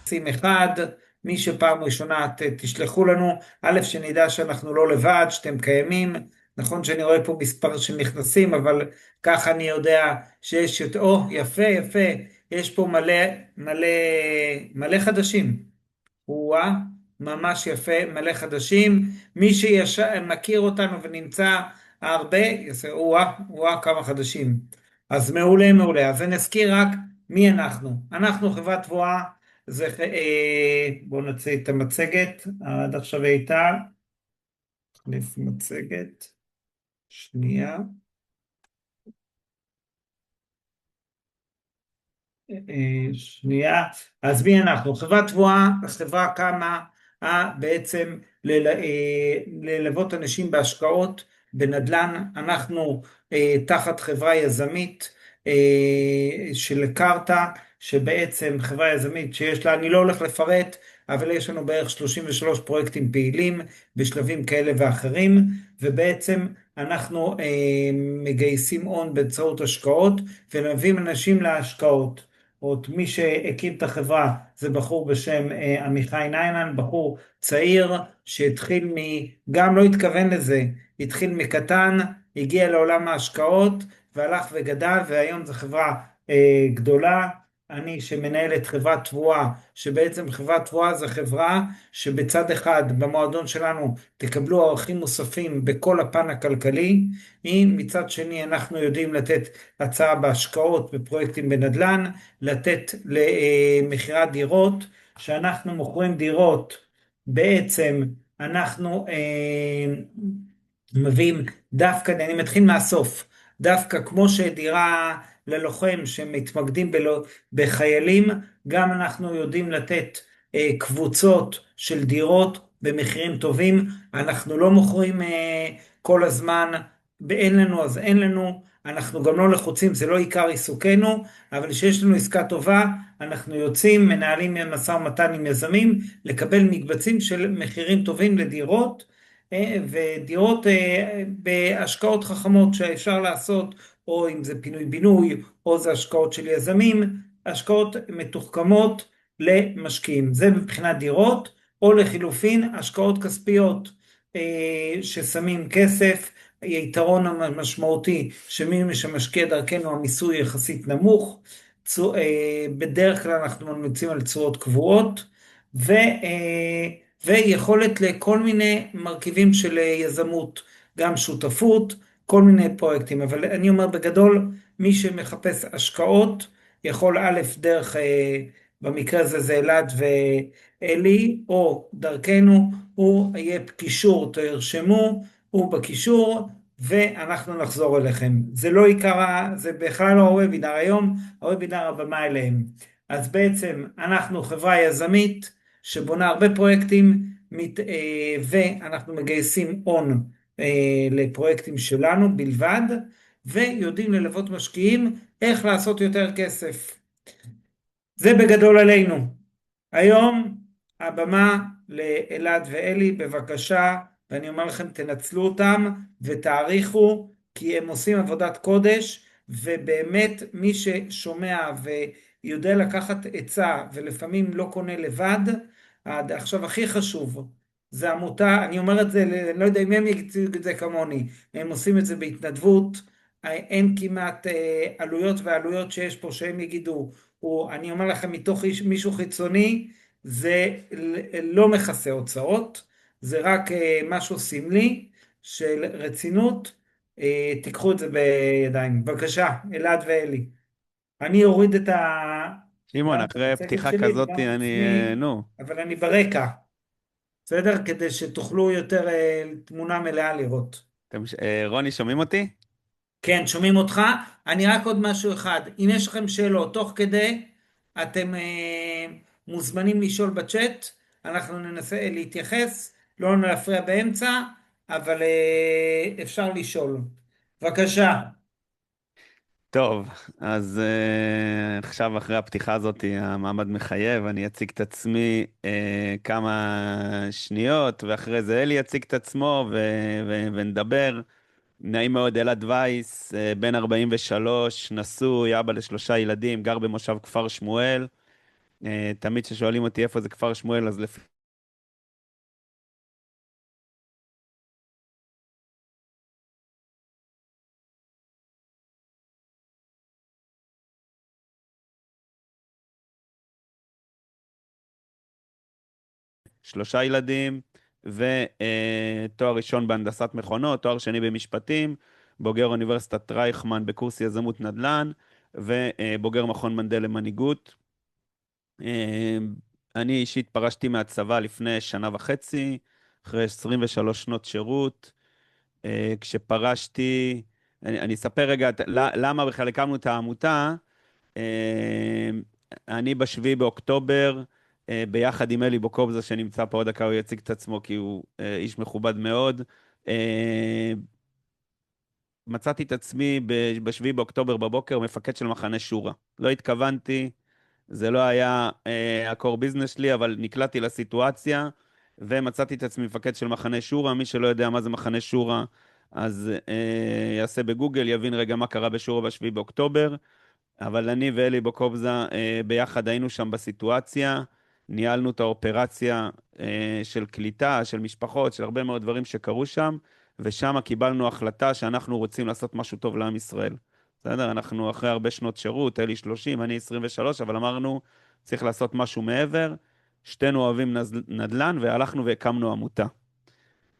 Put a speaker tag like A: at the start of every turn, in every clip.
A: שים אחד, מי שפעם ראשונה תשלחו לנו, א', שנדע שאנחנו לא לבד, שאתם קיימים, נכון שאני רואה פה מספר שנכנסים, אבל ככה אני יודע שיש יותר, יפה, יפה, יש פה מלא, מלא, מלא חדשים. וואה, ממש יפה, מלא חדשים. מי שמכיר אותנו ונמצא הרבה, יעשה, וואה, כמה חדשים. אז מעולה, מעולה. אז נזכיר רק מי אנחנו. אנחנו חברת תבואה, בואו נצא את המצגת, עד עכשיו הייתה, נחליף מצגת, שנייה. שנייה, אז מי אנחנו? חברת תבואה, החברה קמה בעצם ללוות אנשים בהשקעות בנדל"ן. אנחנו תחת חברה יזמית של קרתא, שבעצם חברה יזמית שיש לה, אני לא הולך לפרט, אבל יש לנו בערך 33 פרויקטים פעילים בשלבים כאלה ואחרים, ובעצם אנחנו מגייסים הון באמצעות השקעות ומביאים אנשים להשקעות. עוד מי שהקים את החברה זה בחור בשם עמיחי ניינן, בחור צעיר שהתחיל גם לא התכוון לזה, התחיל מקטן, הגיע לעולם ההשקעות והלך וגדל, והיום זו חברה גדולה. אני שמנהל את חברת תבואה, שבעצם חברת תבואה זו חברה שבצד אחד במועדון שלנו תקבלו ערכים מוספים בכל הפן הכלכלי, מצד שני אנחנו יודעים לתת הצעה בהשקעות בפרויקטים בנדל"ן, לתת למכירת דירות, שאנחנו מוכרים דירות, בעצם אנחנו מביאים דווקא, אני מתחיל מהסוף, דווקא כמו שדירה ללוחם שמתמקדים בחיילים, גם אנחנו יודעים לתת קבוצות של דירות במחירים טובים. אנחנו לא מוכרים כל הזמן, באין לנו אז אין לנו, אנחנו גם לא לחוצים, זה לא עיקר עיסוקנו, אבל כשיש לנו עסקה טובה, אנחנו יוצאים, מנהלים משא ומתן עם יזמים, לקבל מקבצים של מחירים טובים לדירות, ודירות בהשקעות חכמות שאפשר לעשות, או אם זה פינוי בינוי, או זה השקעות של יזמים, השקעות מתוחכמות למשקיעים. זה מבחינת דירות, או לחילופין, השקעות כספיות ששמים כסף. היתרון המשמעותי שמי שמשקיע דרכנו המיסוי יחסית נמוך, בדרך כלל אנחנו ממליצים על תשואות קבועות, ויכולת לכל מיני מרכיבים של יזמות, גם שותפות, כל מיני פרויקטים. אבל אני אומר בגדול, מי שמחפש השקעות יכול א' דרך, במקרה הזה זה אלעד ואלי, או דרכנו, הוא יהיה קישור, תרשמו, הוא בקישור, ואנחנו נחזור אליכם. זה לא עיקר, זה בכלל לא הוובינר היום, הוובינר הבמה אליהם. אז בעצם אנחנו חברה יזמית שבונה הרבה פרויקטים, ואנחנו מגייסים הון לפרויקטים שלנו בלבד, ויודעים ללוות משקיעים איך לעשות יותר כסף. זה בגדול עלינו. היום הבמה לאלעד ואלי, בבקשה, ואני אומר לכם תנצלו אותם ותעריכו, כי הם עושים עבודת קודש, ובאמת מי ששומע ויודע לקחת עצה ולפעמים לא קונה לבד, עכשיו הכי חשוב, זה עמותה, אני אומר את זה, אני לא יודע אם הם יציגו את זה כמוני, הם עושים את זה בהתנדבות, אין כמעט עלויות ועלויות שיש פה שהם יגידו, אני אומר לכם מתוך מישהו חיצוני, זה לא מכסה הוצאות, זה רק משהו סמלי של רצינות, תיקחו את זה בידיים. בבקשה, אלעד ואלי. אני אוריד
B: שמעון,
A: גם את
B: אחרי
A: המצגת
B: פתיחה
A: שלי
B: כזאת,
A: וגם את עצמי,
B: נו,
A: אבל אני ברקע, בסדר? כדי שתוכלו יותר תמונה מלאה לראות.
B: רוני, שומעים אותי?
A: כן, שומעים אותך. אני רק עוד משהו אחד. אם יש לכם שאלות תוך כדי, אתם מוזמנים לשאול בצ'אט. אנחנו ננסה להתייחס, לא להפריע באמצע, אבל אפשר לשאול. בבקשה.
B: טוב, אז עכשיו אחרי הפתיחה הזאת, המעמד מחייב, אני אציג את עצמי כמה שניות, ואחרי זה אלי יציג את עצמו ונדבר. נעים מאוד, אלעד וייס, בן 43, נשוי, אבא לשלושה ילדים, גר במושב כפר שמואל. תמיד ששואלים אותי איפה זה כפר שמואל, אז לפי 3 ילדים, ותואר ראשון בהנדסת מכונות, תואר שני במשפטים, בוגר אוניברסיטת רייכמן בקורס יזמות נדל"ן, ובוגר מכון מנדל למנהיגות. אה, אני אישית פרשתי מהצבא לפני שנה וחצי, אחרי 23 שנות שירות. כשפרשתי, אני אספר רגע למה בכלל הקמנו את העמותה. אה, אני בשביעי באוקטובר, ביחד עם אלי בוקובזה שנמצא פה עוד דקה, הוא יציג את עצמו כי הוא איש מכובד מאוד. אה, מצאתי את עצמי בשביעי באוקטובר בבוקר מפקד של מחנה שורה. לא התכוונתי, זה לא היה הקור ביזנס שלי, אבל נקלעתי לסיטואציה, ומצאתי את עצמי מפקד של מחנה שורה. מי שלא יודע מה זה מחנה שורה, אז יעשה בגוגל, יבין רגע מה קרה בשורה בשביעי באוקטובר. אבל אני ואלי בוקובזה ביחד היינו שם בסיטואציה, ניהלנו את האופרציה של קליטה, של משפחות, של הרבה מאוד דברים שקרו שם, ושם קיבלנו החלטה שאנחנו רוצים לעשות משהו טוב לעם ישראל. בסדר? אנחנו אחרי הרבה שנות שירות, אלי 30, אני 23, אבל אמרנו, צריך לעשות משהו מעבר. שתינו אוהבים נדל"ן, והלכנו והקמנו עמותה.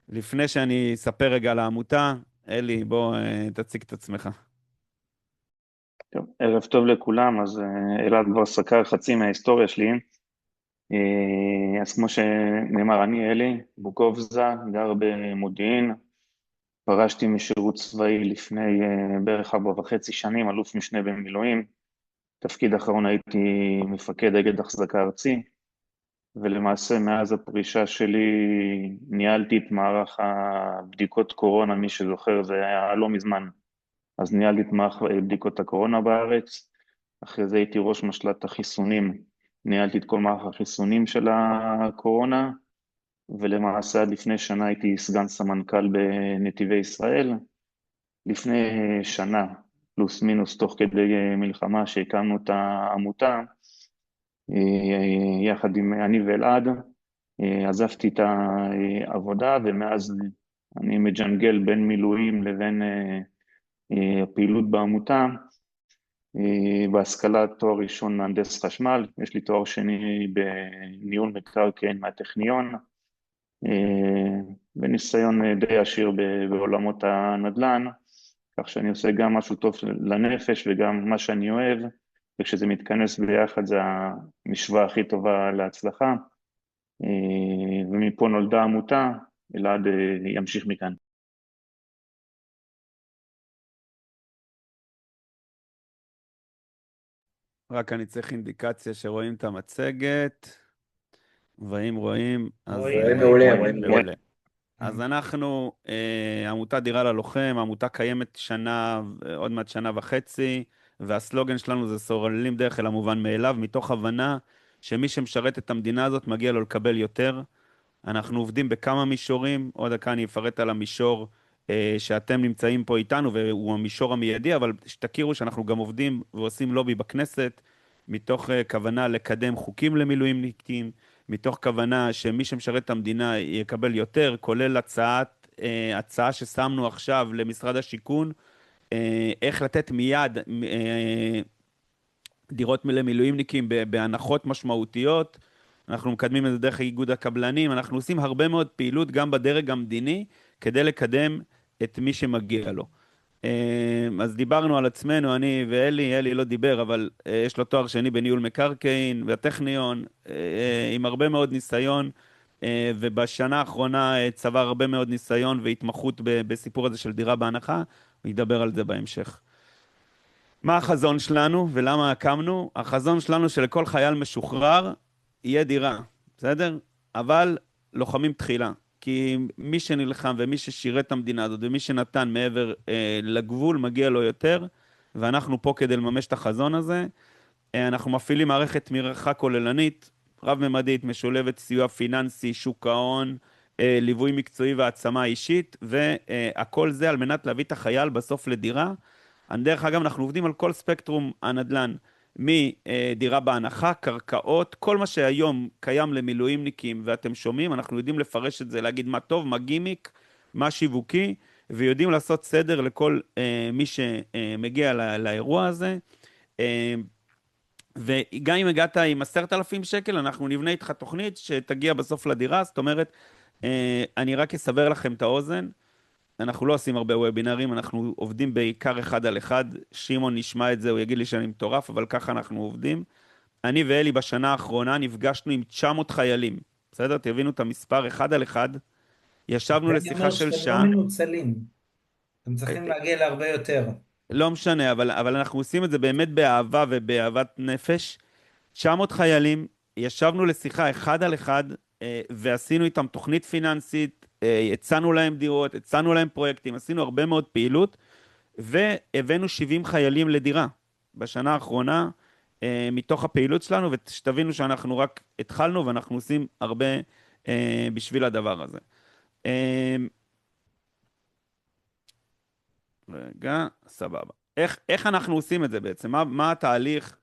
B: לפני שאני אספר רגע על העמותה, אלי, בוא תציג את עצמך.
C: טוב, ערב טוב לכולם. אז אלעד כבר סקר חצי מההיסטוריה שלי. אז כמו שנאמר, אני אלי בוקובזה, גר במודיעין, פרשתי משירות צבאי לפני בערך 4.5 שנים, אלוף משנה במילואים. תפקיד האחרון הייתי מפקד אגד החזקה ארצי, ולמעשה מאז הפרישה שלי ניהלתי את מערך הבדיקות קורונה. מי שזוכר, זה היה לא מזמן, אז ניהלתי את מערך בדיקות הקורונה בארץ. אחרי זה הייתי ראש משל"ט החיסונים, ניהלתי את כל מערך החיסונים של הקורונה, ולמעשה עד לפני שנה הייתי סגן סמנכ"ל בנתיבי ישראל. לפני שנה, פלוס מינוס, תוך כדי מלחמה שהקמנו את העמותה, יחד עם אני ואלעד, עזבתי את העבודה, ומאז אני מג'נגל בין מילואים לבין הפעילות בעמותה. בהשכלה תואר ראשון מהנדס חשמל, יש לי תואר שני בניהול מקרקעין מהטכניון, וניסיון די עשיר בעולמות הנדל"ן, כך שאני עושה גם משהו טוב לנפש וגם מה שאני אוהב, וכשזה מתכנס ביחד זה המשוואה הכי טובה להצלחה. ומפה נולדה עמותה, אלעד ימשיך מכאן.
B: רק אני צריך אינדיקציה שרואים את המצגת, ואם רואים, אז מעולה. אז אנחנו, עמותת דירה ללוחם, עמותה קיימת שנה, עוד מעט שנה וחצי, והסלוגן שלנו זה סוללים דרך אל המובן מאליו, מתוך הבנה שמי שמשרת את המדינה הזאת מגיע לו לקבל יותר. אנחנו עובדים בכמה מישורים, עוד דקה אני אפרט על המישור שאתם נמצאים פה איתנו, והוא המישור המיידי, אבל שתכירו שאנחנו גם עובדים ועושים לובי בכנסת, מתוך כוונה לקדם חוקים למילואימניקים, מתוך כוונה שמי שמשרת את המדינה יקבל יותר, כולל הצעה ששמנו עכשיו למשרד השיכון, איך לתת מיד דירות למילואימניקים בהנחות משמעותיות. אנחנו מקדמים את זה דרך איגוד הקבלנים, אנחנו עושים הרבה מאוד פעילות גם בדרג המדיני, כדי לקדם את מי שמגיע לו. אז דיברנו על עצמנו, אני ואלי, אלי לא דיבר, אבל יש לו תואר שני בניהול מקרקעין והטכניון, עם הרבה מאוד ניסיון, ובשנה האחרונה צבר הרבה מאוד ניסיון והתמחות בסיפור הזה של דירה בהנחה, הוא ידבר על זה בהמשך. מה החזון שלנו ולמה הקמנו? החזון שלנו שלכל חייל משוחרר יהיה דירה, בסדר? אבל לוחמים תחילה. כי מי שנלחם ומי ששירת את המדינה הזאת ומי שנתן מעבר לגבול מגיע לו יותר, ואנחנו פה כדי לממש את החזון הזה. אנחנו מפעילים מערכת תמיכה כוללנית, רב-ממדית, משולבת סיוע פיננסי, שוק ההון, ליווי מקצועי והעצמה אישית, והכל זה על מנת להביא את החייל בסוף לדירה. דרך אגב, אנחנו עובדים על כל ספקטרום הנדל"ן, מדירה בהנחה, קרקעות, כל מה שהיום קיים למילואימניקים, ואתם שומעים, אנחנו יודעים לפרש את זה, להגיד מה טוב, מה גימיק, מה שיווקי, ויודעים לעשות סדר לכל מי שמגיע לאירוע הזה. וגם אם הגעת עם 10,000 שקל, אנחנו נבנה איתך תוכנית שתגיע בסוף לדירה. זאת אומרת, אני רק אסבר לכם את האוזן, אנחנו לא עושים הרבה וובינרים, אנחנו עובדים בעיקר אחד על אחד. שמעון נשמע את זה, הוא יגיד לי שאני מטורף, אבל ככה אנחנו עובדים. אני ואלי בשנה האחרונה נפגשנו עם 900 חיילים, בסדר? תבינו את המספר, אחד על אחד. ישבנו
A: ואני
B: לשיחה
A: אומר
B: של
A: שאתם לא
B: שעה.
A: מנוצלים, אתם צריכים להגיע להרבה יותר.
B: לא משנה, אבל אנחנו עושים את זה באמת באהבה ובאהבת נפש. 900 חיילים, ישבנו לשיחה אחד על אחד, ועשינו איתם תוכנית פיננסית, הצענו להם דירות, הצענו להם פרויקטים, עשינו הרבה מאוד פעילות, והבאנו 70 חיילים לדירה בשנה האחרונה, מתוך הפעילות שלנו, ושתבינו שאנחנו רק התחלנו, ואנחנו עושים הרבה בשביל הדבר הזה. אה, רגע, סבבה. איך אנחנו עושים את זה בעצם? מה התהליך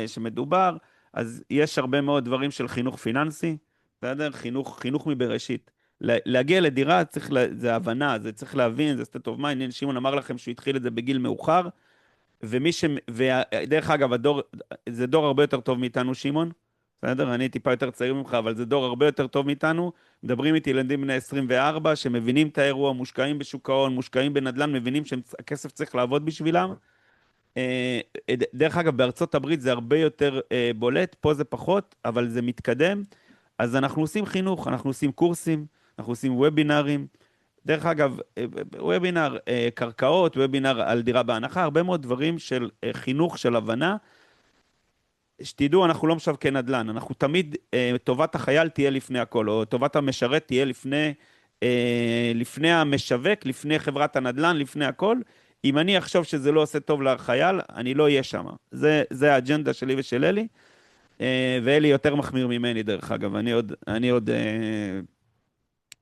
B: שמדובר? אז יש הרבה מאוד דברים של חינוך פיננסי, בסדר? חינוך מבראשית. להגיע לדירה זה הבנה, זה צריך להבין, זה state of mind. הנה, שמעון אמר לכם שהוא התחיל את זה בגיל מאוחר, ודרך אגב, זה דור הרבה יותר טוב מאיתנו, שמעון. בסדר? אני טיפה יותר צעיר ממך, אבל זה דור הרבה יותר טוב מאיתנו. מדברים איתי ילדים בני 24, שמבינים את האירוע, מושקעים בשוק ההון, מושקעים בנדל"ן, מבינים שהכסף צריך לעבוד בשבילם. דרך אגב, בארצות הברית זה הרבה יותר בולט, פה זה פחות, אבל זה מתקדם. אז אנחנו עושים חינוך, אנחנו עושים קורסים, אנחנו עושים וובינרים. דרך אגב, וובינר קרקעות, וובינר על דירה בהנחה, הרבה מאוד דברים של חינוך, של הבנה. שתדעו, אנחנו לא משווקי נדל"ן, אנחנו תמיד, טובת החייל תהיה לפני הכל, או טובת המשרת תהיה לפני המשווק, לפני חברת הנדל"ן, לפני הכל. אם אני אחשוב שזה לא עושה טוב לחייל, אני לא אהיה שם. זה האג'נדה שלי ושל אלי, ואלי יותר מחמיר ממני דרך אגב, אני עוד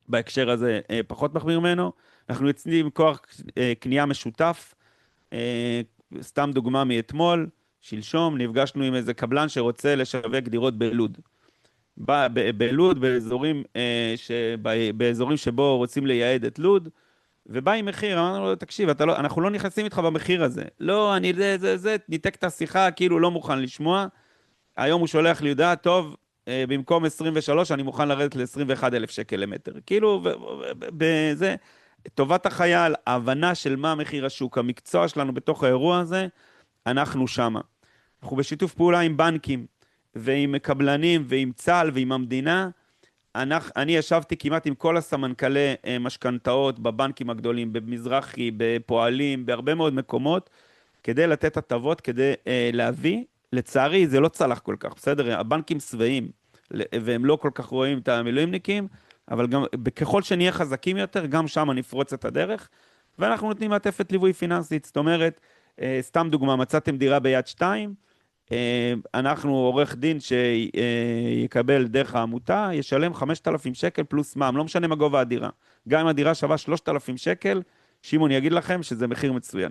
B: בהקשר הזה פחות מחמיר ממנו. אנחנו יוצאים עם כוח קנייה משותף, סתם דוגמה מאתמול, שלשום, נפגשנו עם איזה קבלן שרוצה לשווק דירות בלוד. בלוד, באזורים שבו רוצים לייעד את לוד, ובא עם מחיר, אמרנו לו, תקשיב, אנחנו לא נכנסים איתך במחיר הזה. לא, ניתק את השיחה, כאילו לא מוכן לשמוע. היום הוא שולח לי הודעה, טוב, במקום 23, אני מוכן לרדת ל-21,000 שקל למטר. כאילו, בזה, טובת החייל, ההבנה של מה מחיר השוק, המקצוע שלנו בתוך האירוע הזה, אנחנו שמה. אנחנו בשיתוף פעולה עם בנקים, ועם קבלנים, ועם צה"ל, ועם המדינה. אני ישבתי כמעט עם כל הסמנכלי משכנתאות בבנקים הגדולים, במזרחי, בפועלים, בהרבה מאוד מקומות, כדי לתת הטבות, כדי להביא. לצערי, זה לא צלח כל כך, בסדר? הבנקים שבעים, והם לא כל כך רואים את המילואימניקים, אבל גם ככל שנהיה חזקים יותר, גם שם נפרוץ את הדרך, ואנחנו נותנים מעטפת ליווי פיננסית. זאת אומרת, סתם דוגמה, מצאתם דירה ביד 2, אנחנו עורך דין שיקבל דרך העמותה, ישלם 5,000 שקל פלוס מע"מ, לא משנה מה גובה הדירה. גם אם הדירה שווה 3,000 שקל, שמעון יגיד לכם שזה מחיר מצוין.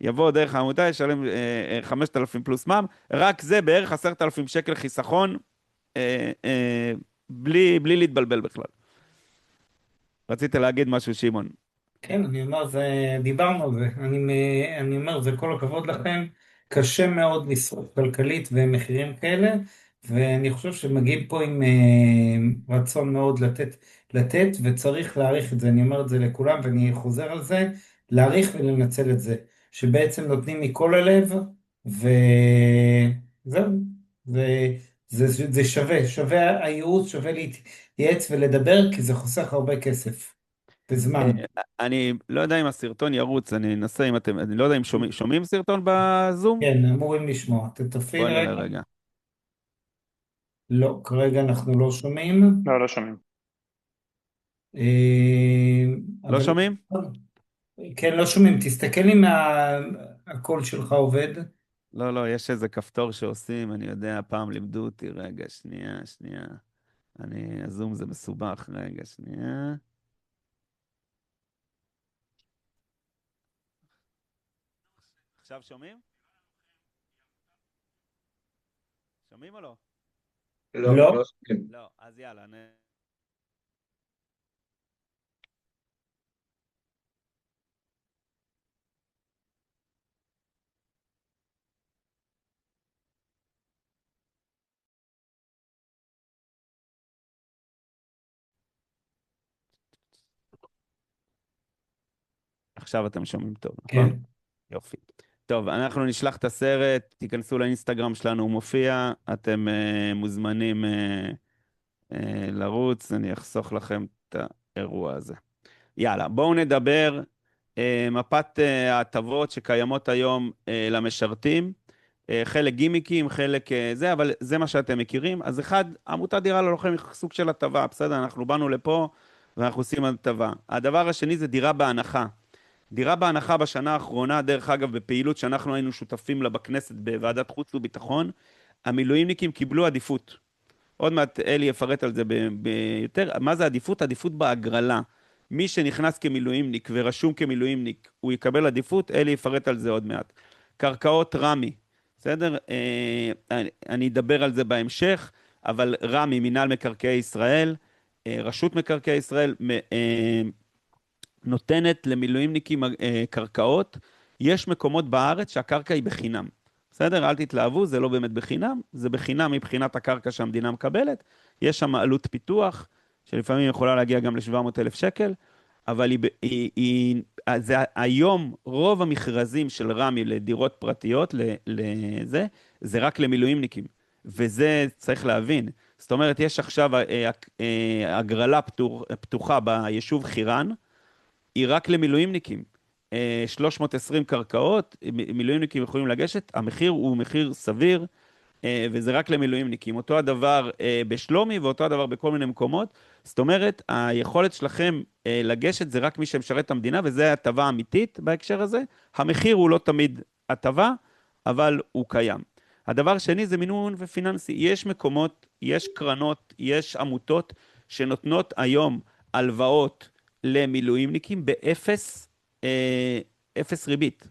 B: יבוא דרך העמותה, ישלם 5,000 פלוס מע"מ, רק זה בערך 10,000 שקל חיסכון, בלי להתבלבל בכלל. רצית להגיד משהו, שמעון?
A: כן, אני אומר, דיברנו על זה. אני אומר, זה כל הכבוד לכם. קשה מאוד לשרוד כלכלית ומחירים כאלה, ואני חושב שמגיעים פה עם רצון מאוד לתת, וצריך להעריך את זה. אני אומר את זה לכולם, ואני חוזר על זה, להעריך ולנצל את זה, שבעצם נותנים מכל הלב, וזהו. זה שווה הייעוץ, שווה להתייעץ ולדבר, כי זה חוסך הרבה כסף וזמן.
B: אני לא יודע אם הסרטון ירוץ, אני אנסה אם אני לא יודע אם שומעים סרטון בזום?
A: כן, אמורים לשמוע. תפעיל
B: בוא נראה
A: רגע.
B: רגע.
A: לא, כרגע אנחנו לא שומעים.
C: לא, לא שומעים.
A: אה,
B: לא
A: אבל
B: שומעים?
A: כן, לא שומעים. תסתכל אם הקול שלך עובד.
B: לא, לא, יש איזה כפתור שעושים, אני יודע, פעם לימדו אותי, רגע, שנייה. הזום זה מסובך, רגע, שנייה. עכשיו שומעים? שומעים או לא?
D: לא, לא
A: לא.
D: שומעים.
B: לא, אז יאללה. עכשיו אתם שומעים טוב, נכון?
A: כן.
B: יופי. טוב, אנחנו נשלח את הסרט, תיכנסו לאינסטגרם שלנו, הוא מופיע, אתם מוזמנים לרוץ, אני אחסוך לכם את האירוע הזה. יאללה, בואו נדבר מפת ההטבות שקיימות היום למשרתים, חלק גימיקים, חלק זה, אבל זה מה שאתם מכירים. אז אחד, עמותת דירה ללוחם היא סוג של הטבה, בסדר? אנחנו באנו לפה ואנחנו עושים הטבה. הדבר השני זה דירה בהנחה. דירה בהנחה בשנה האחרונה, דרך אגב, בפעילות שאנחנו היינו שותפים לה בכנסת בוועדת חוץ וביטחון, המילואימניקים קיבלו עדיפות. עוד מעט אלי יפרט על זה ביותר. מה זה עדיפות? עדיפות בהגרלה. מי שנכנס כמילואימניק ורשום כמילואימניק, הוא יקבל עדיפות, אלי יפרט על זה עוד מעט. קרקעות רמי, בסדר? אני אדבר על זה בהמשך, אבל רמי, מינהל מקרקעי ישראל, רשות מקרקעי ישראל, נותנת למילואימניקים קרקעות. יש מקומות בארץ שהקרקע היא בחינם. בסדר? אל תתלהבו, זה לא באמת בחינם, זה בחינם מבחינת הקרקע שהמדינה מקבלת. יש שם עלות פיתוח, שלפעמים יכולה להגיע גם ל-700,000 שקל, אבל זה היום רוב המכרזים של רמי לדירות פרטיות, זה רק למילואימניקים, וזה צריך להבין. זאת אומרת, יש עכשיו הגרלה פתוחה ביישוב חירן, היא רק למילואימניקים. 320 קרקעות, מילואימניקים יכולים לגשת, המחיר הוא מחיר סביר, וזה רק למילואימניקים. אותו הדבר בשלומי, ואותו הדבר בכל מיני מקומות. זאת אומרת, היכולת שלכם לגשת זה רק מי שמשרת את המדינה, וזה הטבה אמיתית בהקשר הזה. המחיר הוא לא תמיד הטבה, אבל הוא קיים. הדבר השני זה מינון ופיננסי. יש מקומות, יש קרנות, יש עמותות שנותנות היום הלוואות למילואימניקים אפס ריבית.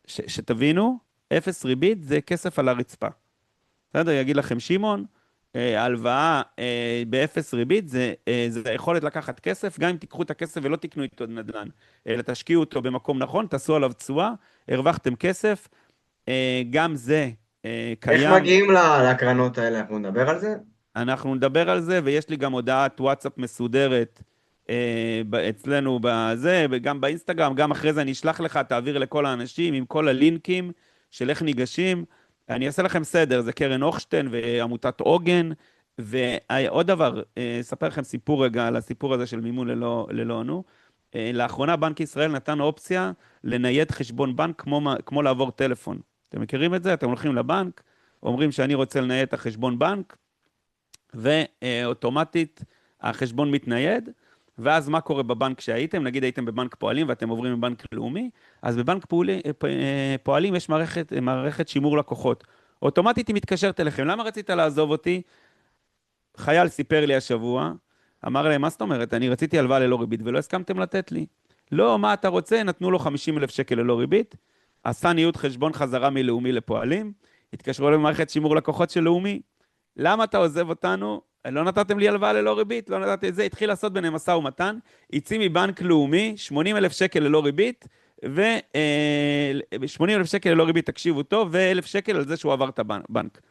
B: שתבינו, אפס ריבית זה כסף על הרצפה. בסדר, יגיד לכם שמעון, הלוואה באפס ריבית זה היכולת לקחת כסף, גם אם תיקחו את הכסף ולא תקנו איתו נדל"ן, אלא תשקיעו אותו במקום נכון, תעשו עליו תשואה, הרווחתם כסף, גם זה קיים.
D: איך מגיעים לקרנות האלה? אנחנו נדבר על זה?
B: אנחנו נדבר על זה, ויש לי גם הודעת וואטסאפ מסודרת אצלנו בזה, וגם באינסטגרם, גם אחרי זה אני אשלח לך, תעביר לכל האנשים עם כל הלינקים של איך ניגשים. אני אעשה לכם סדר, זה קרן הוכשטיין ועמותת עוגן, ועוד דבר, אספר לכם סיפור רגע על הסיפור הזה של מימון ללא ענו. לאחרונה בנק ישראל נתן אופציה לנייד חשבון בנק כמו לעבור טלפון. אתם מכירים את זה? אתם הולכים לבנק, אומרים שאני רוצה לנייד את החשבון בנק, ואוטומטית החשבון מתנייד, ואז מה קורה בבנק שהייתם? נגיד הייתם בבנק פועלים ואתם עוברים מבנק לאומי, אז בבנק פועלים יש מערכת שימור לקוחות. אוטומטית היא מתקשרת אליכם. למה רצית לעזוב אותי? חייל סיפר לי השבוע, אמר להם, מה זאת אומרת? אני רציתי הלוואה ללא ריבית ולא הסכמתם לתת לי. לא, מה אתה רוצה? נתנו לו 50,000 שקל ללא ריבית, עשה ניוד חשבון חזרה מלאומי לפועלים, התקשרו למערכת שימור לקוחות של לאומי. למה אתה עוזב אותנו? לא נתתם לי הלוואה ללא ריבית, לא נתתי את זה, התחיל לעשות ביניהם משא ומתן, יציא מבנק לאומי 80,000 שקל ללא ריבית, ו-80,000 שקל ללא ריבית, תקשיבו טוב, ו1,000 שקל על זה שהוא עבר את הבנק.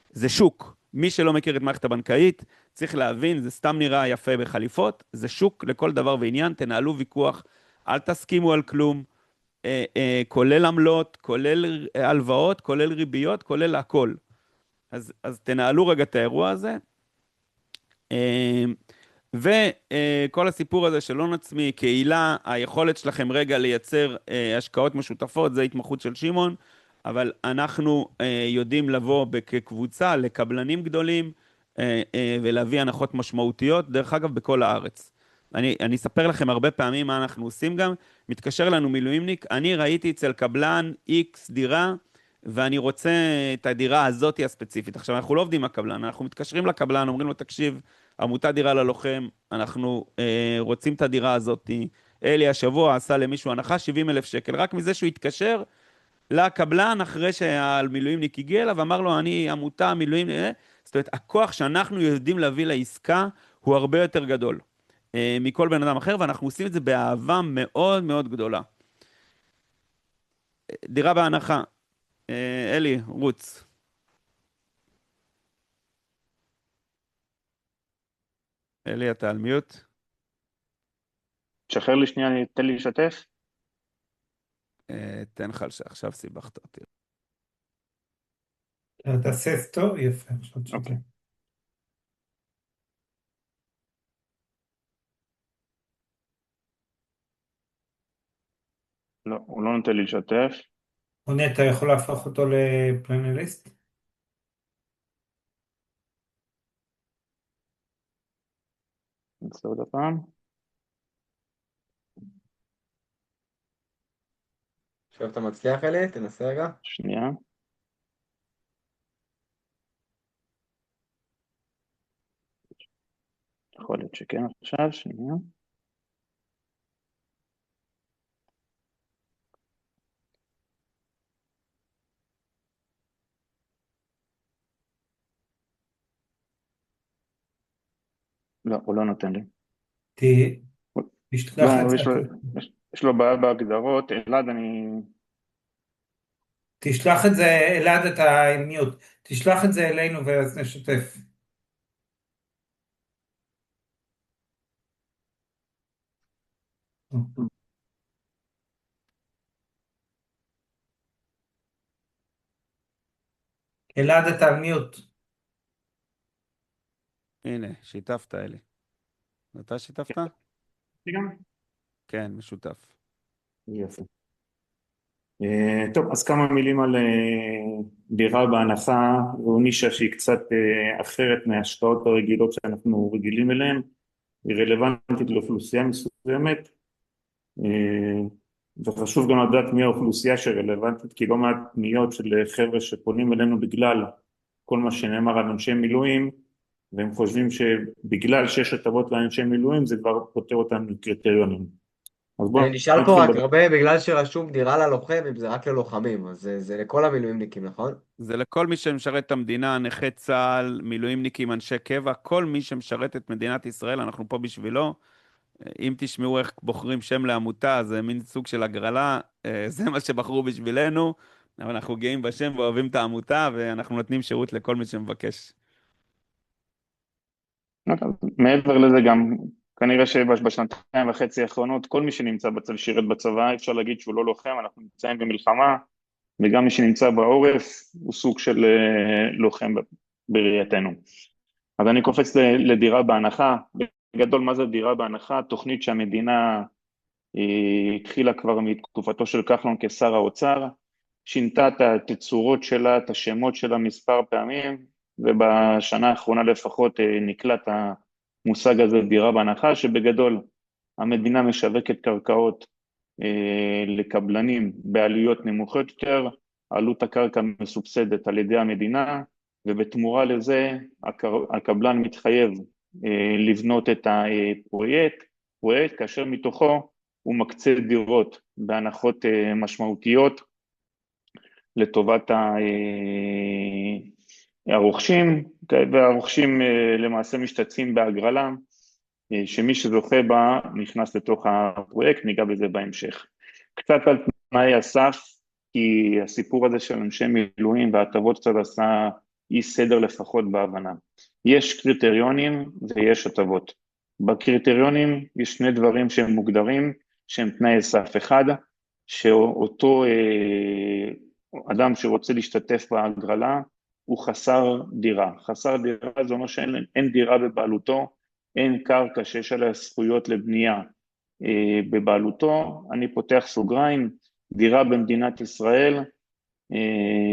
B: זה שוק. מי שלא מכיר את מערכת הבנקאית, צריך להבין, זה סתם נראה יפה בחליפות, זה שוק לכל דבר ועניין, תנהלו ויכוח, אל תסכימו על כלום, כולל עמלות, כולל הלוואות, כולל ריביות, כולל הכל. אז תנהלו רגע את האירוע הזה, וכל הסיפור הזה של הון עצמי, קהילה, היכולת שלכם רגע לייצר השקעות משותפות, זה התמחות של שמעון, אבל אנחנו יודעים לבוא כקבוצה לקבלנים גדולים, ולהביא הנחות משמעותיות, דרך אגב, בכל הארץ. אני אספר לכם הרבה פעמים מה אנחנו עושים גם, מתקשר לנו מילואימניק, אני ראיתי אצל קבלן X דירה, ואני רוצה את הדירה הזאת הספציפית. עכשיו, אנחנו לא עובדים עם הקבלן, אנחנו מתקשרים לקבלן, אומרים לו, תקשיב, עמותת דירה ללוחם, אנחנו רוצים את הדירה הזאת. אלי השבוע עשה למישהו הנחה 70,000 שקל, רק מזה שהוא התקשר, לקבלן אחרי שהמילואימניק הגיע אליו ואמר לו, אני עמותה, מילואים, זאת אומרת, הכוח שאנחנו יודעים להביא לעסקה הוא הרבה יותר גדול מכל בן אדם אחר, ואנחנו עושים את זה באהבה מאוד מאוד גדולה. דירה בהנחה. אלי, רוץ. אלי, אתה על מיוט?
C: תשחרר לי שנייה, תן לי לשתף.
B: תן לך עכשיו סיבכת אותי.
A: תעשה סטור, יפה, עכשיו תשתף.
C: אוקיי. לא, הוא לא נותן לי לשתף.
A: רוני, אתה יכול להפוך אותו לפלנליסט?
C: נעשה עוד הפעם.
D: עכשיו אתה מצליח אלי? תנסה רגע.
C: שנייה. יכול להיות שכן עכשיו, שנייה. לא, הוא לא נותן לי.
A: תשלח את
C: לא,
A: זה,
C: יש לו בעיה בהגדרות. אלעד,
A: תשלח את זה, אלעד, אתה מיוט, תשלח את זה אלינו ואז נשתף. אלעד, אתה על מיוט.
B: הנה, שיתפת, אלי. אתה שיתפת?
C: גם.
B: כן, משותף.
C: יפה. טוב, אז כמה מילים על דירה בהנחה, זו נישה שהיא קצת אחרת מההשקעות הרגילות שאנחנו רגילים אליהן, היא רלוונטית לאוכלוסייה מסוימת, וחשוב גם לדעת מי האוכלוסייה שרלוונטית, כי לא מעט פניות של חבר'ה שפונים אלינו בגלל כל מה שנאמר על אנשי מילואים, והם חושבים שבגלל שיש הטבות לאנשי מילואים זה כבר פותר אותם מקריטריונים. אז בואו
D: אני נשאל פה
C: נתחיל
D: רק הרבה בגלל שרשום דירה ללוחם, אם זה רק ללוחמים, אז זה לכל המילואימניקים, נכון?
B: זה לכל מי שמשרת את המדינה, נכי צה"ל, מילואימניקים, אנשי קבע, כל מי שמשרת את מדינת ישראל, אנחנו פה בשבילו. אם תשמעו איך בוחרים שם לעמותה, זה מין סוג של הגרלה, זה מה שבחרו בשבילנו, אבל אנחנו גאים בשם ואוהבים את העמותה, ואנחנו נותנים שירות לכל מי שמבקש.
C: מעבר לזה גם, כנראה שבשנתיים וחצי האחרונות, כל מי שנמצא בצבא, שירת בצבא, אפשר להגיד שהוא לא לוחם, אנחנו נמצאים במלחמה, וגם מי שנמצא בעורף הוא סוג של לוחם בראייתנו. אז אני קופץ לדירה בהנחה. בגדול, מה זה דירה בהנחה? תוכנית שהמדינה התחילה כבר מתקופתו של כחלון כשר האוצר, שינתה את התצורות שלה, את השמות שלה מספר פעמים, ובשנה האחרונה לפחות נקלט המושג הזה דירה בהנחה, שבגדול המדינה משווקת קרקעות לקבלנים בעלויות נמוכות יותר, עלות הקרקע מסובסדת על ידי המדינה, ובתמורה לזה הקבלן מתחייב לבנות את הפרויקט, כאשר מתוכו הוא מקצה דירות בהנחות משמעותיות לטובת הרוכשים, והרוכשים למעשה משתתפים בהגרלה, שמי שזוכה בה נכנס לתוך הפרויקט, ניגע בזה בהמשך. קצת על תנאי הסף, כי הסיפור הזה של אנשי מילואים וההטבות קצת עשה אי סדר לפחות בהבנה. יש קריטריונים ויש הטבות. בקריטריונים יש שני דברים שהם מוגדרים, שהם תנאי סף. אחד, שאותו אדם שרוצה להשתתף בהגרלה, הוא חסר דירה. חסר דירה זה אומר שאין דירה בבעלותו, אין קרקע שיש עליה זכויות לבנייה בבעלותו. אני פותח סוגריים, דירה במדינת ישראל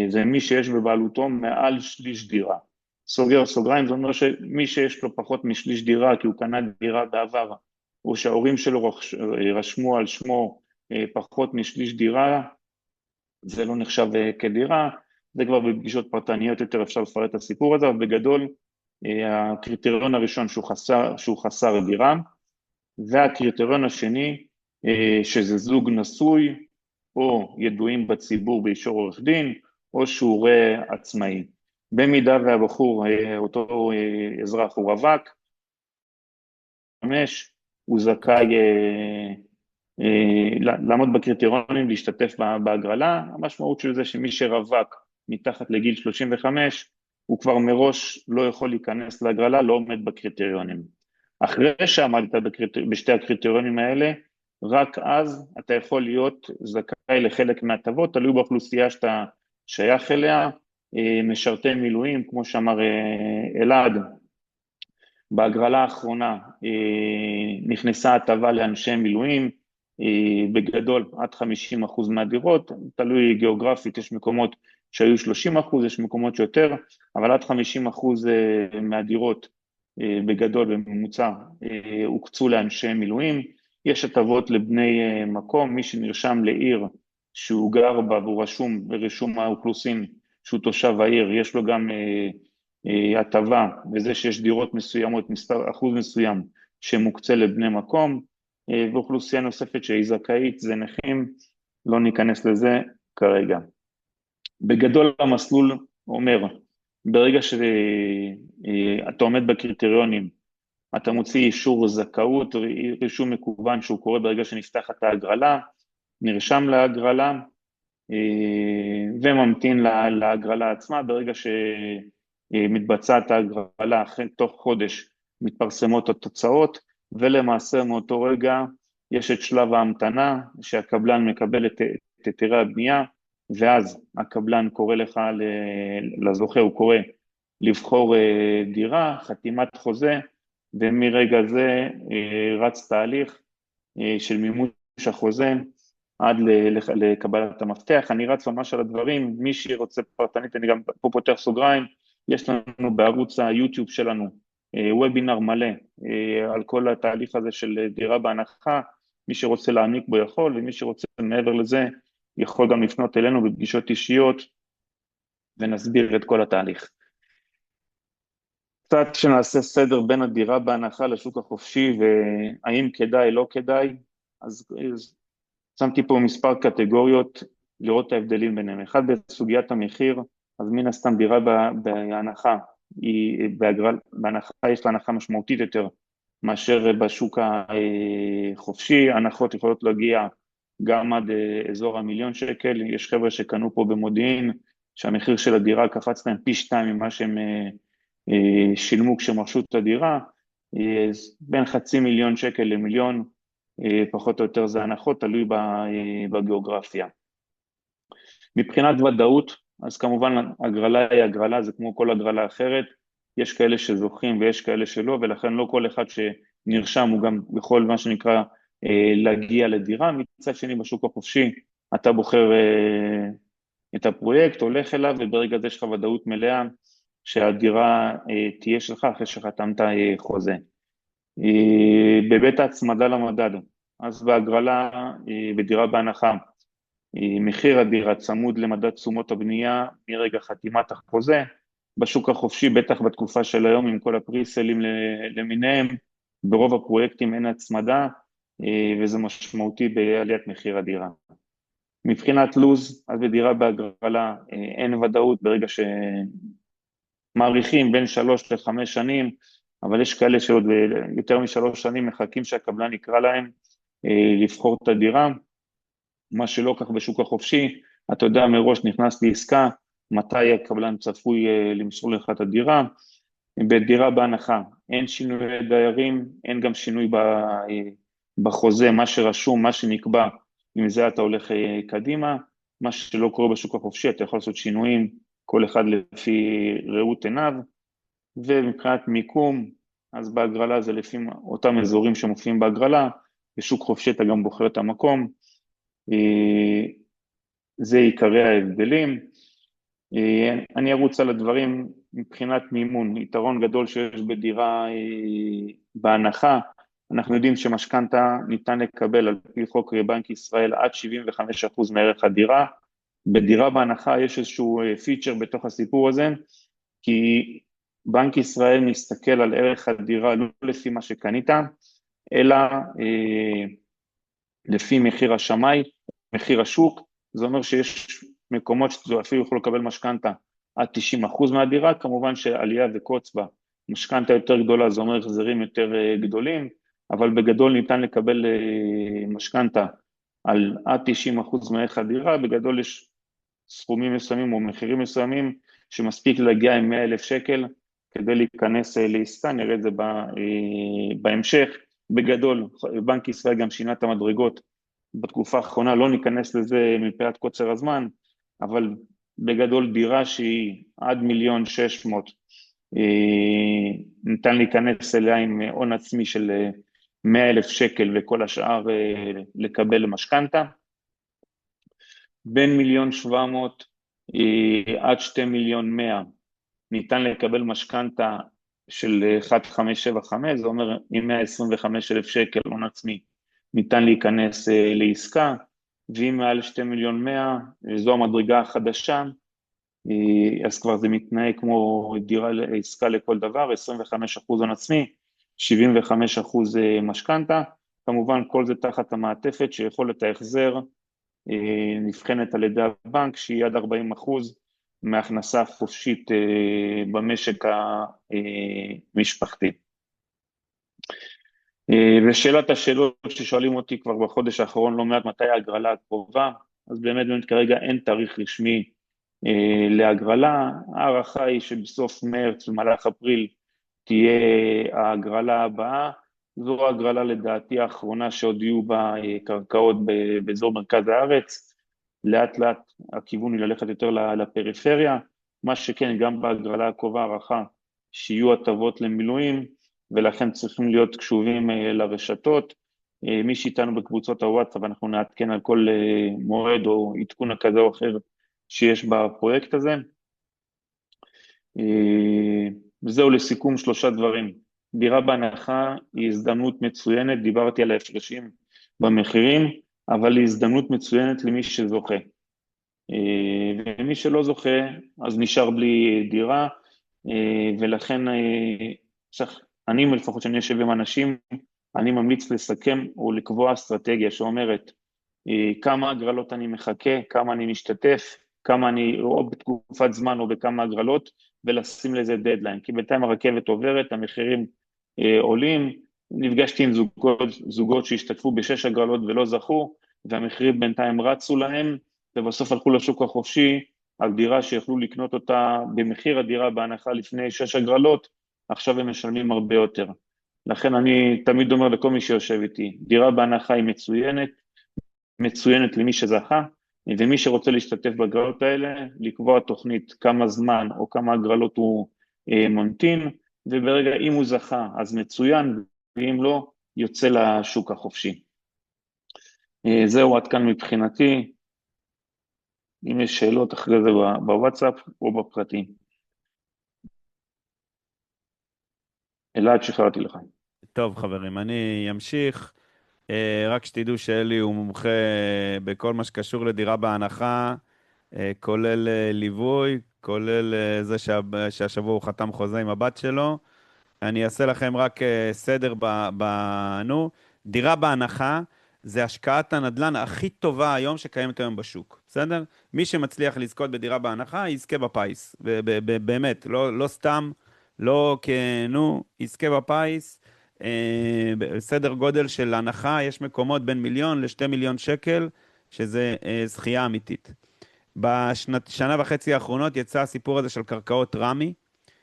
C: זה מי שיש בבעלותו מעל שליש דירה. סוגר סוגריים, זה אומר שמי שיש לו פחות משליש דירה, כי הוא קנה דירה בעבר, או שההורים שלו רשמו על שמו פחות משליש דירה, זה לא נחשב כדירה, זה כבר בפגישות פרטניות יותר אפשר לפרט את הסיפור הזה, אבל בגדול הקריטריון הראשון שהוא חסר דירה, והקריטריון השני שזה זוג נשוי, או ידועים בציבור באישור עורך דין, או שהוא הורה עצמאי. במידה והבחור, אותו אזרח הוא רווק, הוא זכאי לעמוד בקריטריונים, להשתתף בהגרלה. המשמעות של זה שמי שרווק מתחת לגיל 35, הוא כבר מראש לא יכול להיכנס להגרלה, לא עומד בקריטריונים. אחרי שעמדת בשתי הקריטריונים האלה, רק אז אתה יכול להיות זכאי לחלק מהטבות, תלוי באוכלוסייה שאתה שייך אליה, משרתי מילואים, כמו שאמר אלעד, בהגרלה האחרונה נכנסה הטבה לאנשי מילואים, בגדול עד 50% מהדירות, תלוי גיאוגרפית, יש מקומות שהיו 30%, יש מקומות שיותר, אבל עד 50% מהדירות בגדול בממוצע הוקצו לאנשי מילואים. יש הטבות לבני מקום, מי שנרשם לעיר שהוא גר בה והוא רשום ברישום האוכלוסין שהוא תושב העיר, יש לו גם הטבה וזה שיש דירות מסוימות, אחוז מסוים שמוקצה לבני מקום, ואוכלוסייה נוספת שהיא זכאית זה נכים, לא ניכנס לזה כרגע. בגדול המסלול אומר, ברגע שאתה עומד בקריטריונים, אתה מוציא אישור זכאות, רישום מקוון שהוא קורה ברגע שנפתחת ההגרלה, נרשם להגרלה, וממתין להגרלה עצמה. ברגע שמתבצעת ההגרלה, תוך חודש מתפרסמות התוצאות, ולמעשה מאותו רגע יש את שלב ההמתנה, שהקבלן מקבל את היתרי הבנייה, ואז הקבלן קורא לך, לזוכה הוא קורא לבחור דירה, חתימת חוזה, ומרגע זה רץ תהליך של מימוש החוזה עד לקבלת המפתח. אני רץ ממש על הדברים, מי שרוצה פרטנית, אני גם פה פותח סוגריים, יש לנו בערוץ היוטיוב שלנו וובינר מלא על כל התהליך הזה של דירה בהנחה, מי שרוצה להעמיק בו יכול, ומי שרוצה מעבר לזה יכול גם לפנות אלינו בפגישות אישיות ונסביר את כל התהליך. קצת שנעשה סדר בין הדירה בהנחה לשוק החופשי, והאם כדאי, לא כדאי, אז שמתי פה מספר קטגוריות לראות את ההבדלים ביניהם. אחד, בסוגיית המחיר, אז מן הסתם דירה בהנחה, בהנחה יש לה הנחה משמעותית יותר מאשר בשוק החופשי. הנחות יכולות להגיע גם עד אזור ה1,000,000 שקל, יש חבר'ה שקנו פה במודיעין, שהמחיר של הדירה קפץ להם פי 2 ממה שהם שילמו כשהם רכשו את הדירה, בין 500,000 שקל ל1,000,000, פחות או יותר זה הנחות, תלוי בגיאוגרפיה. מבחינת ודאות, אז כמובן הגרלה היא הגרלה, זה כמו כל הגרלה אחרת, יש כאלה שזוכים ויש כאלה שלא, ולכן לא כל אחד שנרשם הוא גם יכול מה שנקרא להגיע לדירה. מצד שני בשוק החופשי, אתה בוחר את הפרויקט, הולך אליו, וברגע זה יש לך ודאות מלאה, שהדירה תהיה שלך אחרי שחתמת חוזה. בבית ההצמדה למדד, אז בהגרלה בדירה בהנחה, מחיר הדירה צמוד למדד תשומות הבנייה מרגע חתימת החוזה. בשוק החופשי, בטח בתקופה של היום עם כל הפריסלים למיניהם, ברוב הפרויקטים אין הצמדה, וזה משמעותי בעליית מחיר הדירה. מבחינת לוז, אז בדירה בהגרלה אין ודאות, ברגע שמעריכים בין 3 ל-5 שנים, אבל יש כאלה שעוד יותר מ3 שנים מחכים שהקבלן יקרא להם לבחור את הדירה, מה שלא כך בשוק החופשי, אתה יודע מראש נכנס לעסקה, מתי הקבלן צפוי למסור לך את הדירה. בדירה בהנחה אין שינוי דיירים, אין גם שינוי בחוזה, מה שרשום, מה שנקבע, עם זה אתה הולך קדימה. מה שלא קורה בשוק החופשי, אתה יכול לעשות שינויים, כל אחד לפי ראות עיניו. ומבחינת מיקום, אז בהגרלה זה לפי אותם אזורים שמופיעים בהגרלה, בשוק חופשי אתה גם בוחר את המקום. זה עיקרי ההבדלים. אני ארוץ על הדברים מבחינת מימון, יתרון גדול שיש בדירה בהנחה, אנחנו יודעים שמשכנתה ניתן לקבל על פי חוק בנק ישראל עד 75% מערך הדירה. בדירה בהנחה יש איזשהו פיצ'ר בתוך הסיפור הזה, כי בנק ישראל מסתכל על ערך הדירה לא לפי מה שקנית, אלא לפי מחיר השמאי, מחיר השוק, זה אומר שיש מקומות שאתה אפילו יכול לקבל משכנתה עד 90% מהדירה, כמובן שעלייה וקוץ בה, משכנתה יותר גדולה, זה אומר החזרים יותר גדולים, אבל בגדול ניתן לקבל משכנתה על עד 90% מערך הדירה, בגדול יש סכומים מסוימים או מחירים מסוימים, שמספיק להגיע עם 100,000 שקל, כדי להיכנס לעסקה, נראה את זה בהמשך. בגדול, בנק ישראל גם שינה את המדרגות בתקופה האחרונה, לא ניכנס לזה מפאת קוצר הזמן, אבל בגדול דירה שהיא עד 1,600,000, ניתן להיכנס אליה עם הון עצמי של 100,000 שקל, וכל השאר לקבל משכנתה. בין 1,700,000 עד 2,100,000 ניתן לקבל משכנתה של 1575, זה אומר עם 125,000 שקל הון עצמי ניתן להיכנס לעסקה, ואם מעל 2,100,000 זו המדרגה החדשה, אז כבר זה מתנהג כמו דירה לעסקה לכל דבר, 25% הון עצמי, 75% משכנתה, כמובן כל זה תחת המעטפת שיכולת ההחזר נבחנת על ידי הבנק, שהיא עד 40% מההכנסה החופשית במשק המשפחתי. ושאלת השאלות ששואלים אותי כבר בחודש האחרון לא מעט, מתי ההגרלה הקרובה, אז באמת כרגע אין תאריך רשמי להגרלה, הערכה היא שבסוף מרץ ומהלך אפריל תהיה ההגרלה הבאה, זו ההגרלה לדעתי האחרונה שעוד יהיו בה קרקעות באזור מרכז הארץ, לאט לאט הכיוון היא ללכת יותר לפריפריה, מה שכן גם בהגרלה הקרובה הערכה שיהיו הטבות למילואים, ולכן צריכים להיות קשובים לרשתות, מי שאיתנו בקבוצות הוואטסאפ אנחנו נעדכן על כל מועד או עדכון כזה או אחר שיש בפרויקט הזה. וזהו לסיכום 3 דברים, דירה בהנחה היא הזדמנות מצוינת, דיברתי על ההפרשים במחירים, אבל היא הזדמנות מצוינת למי שזוכה, ומי שלא זוכה אז נשאר בלי דירה, ולכן אני לפחות שאני יושב עם אנשים, אני ממליץ לסכם או לקבוע אסטרטגיה שאומרת כמה הגרלות אני מחכה, כמה אני משתתף, כמה אני או בתקופת זמן או בכמה הגרלות, ולשים לזה דדליין, כי בינתיים הרכבת עוברת, המחירים עולים, נפגשתי עם זוגות שהשתתפו ב6 הגרלות ולא זכו, והמחירים בינתיים רצו להם, ובסוף הלכו לשוק החופשי, על דירה שיכלו לקנות אותה במחיר הדירה בהנחה לפני 6 הגרלות, עכשיו הם משלמים הרבה יותר. לכן אני תמיד אומר לכל מי שיושב איתי, דירה בהנחה היא מצוינת למי שזכה, ומי שרוצה להשתתף בהגרלות האלה, לקבוע תוכנית כמה זמן או כמה הגרלות הוא ממתין, וברגע אם הוא זכה אז מצוין, ואם לא, יוצא לשוק החופשי. זהו עד כאן מבחינתי, אם יש שאלות אחרי זה בוואטסאפ או בפרטי. אלעד, שחררתי לך.
B: טוב חברים, אני אמשיך, רק שתדעו שאלי הוא מומחה בכל מה שקשור לדירה בהנחה, כולל ליווי, כולל זה שהשבוע הוא חתם חוזה עם הבת שלו. אני אעשה לכם רק סדר דירה בהנחה זה השקעת הנדל"ן הכי טובה היום שקיימת היום בשוק, בסדר? מי שמצליח לזכות בדירה בהנחה יזכה בפיס, באמת, לא סתם, לא כנו, יזכה בפיס, בסדר גודל של הנחה, יש מקומות בין 1,000,000 ל2 מיליון שקל, שזה זכייה אמיתית. בשנה וחצי האחרונות יצא הסיפור הזה של קרקעות רמי,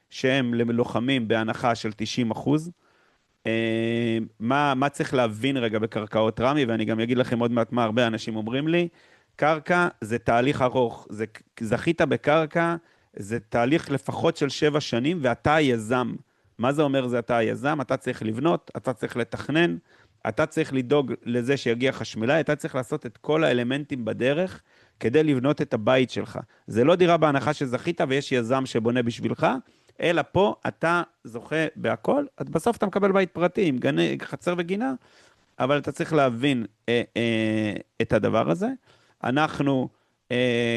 B: שהם ללוחמים בהנחה של 90%. מה צריך להבין רגע בקרקעות רמי, ואני גם אגיד לכם עוד מעט מה הרבה אנשים אומרים לי, קרקע זה תהליך ארוך, זכית בקרקע, זה תהליך לפחות של 7 שנים, ואתה היזם. מה זה אומר זה אתה היזם? אתה צריך לבנות, אתה צריך לתכנן, אתה צריך לדאוג לזה שיגיע חשמלאי, אתה צריך לעשות את כל האלמנטים בדרך, כדי לבנות את הבית שלך. זה לא דירה בהנחה שזכית ויש יזם שבונה בשבילך, אלא פה אתה זוכה בהכל, בסוף אתה מקבל בית פרטי עם חצר וגינה, אבל אתה צריך להבין את הדבר הזה. אנחנו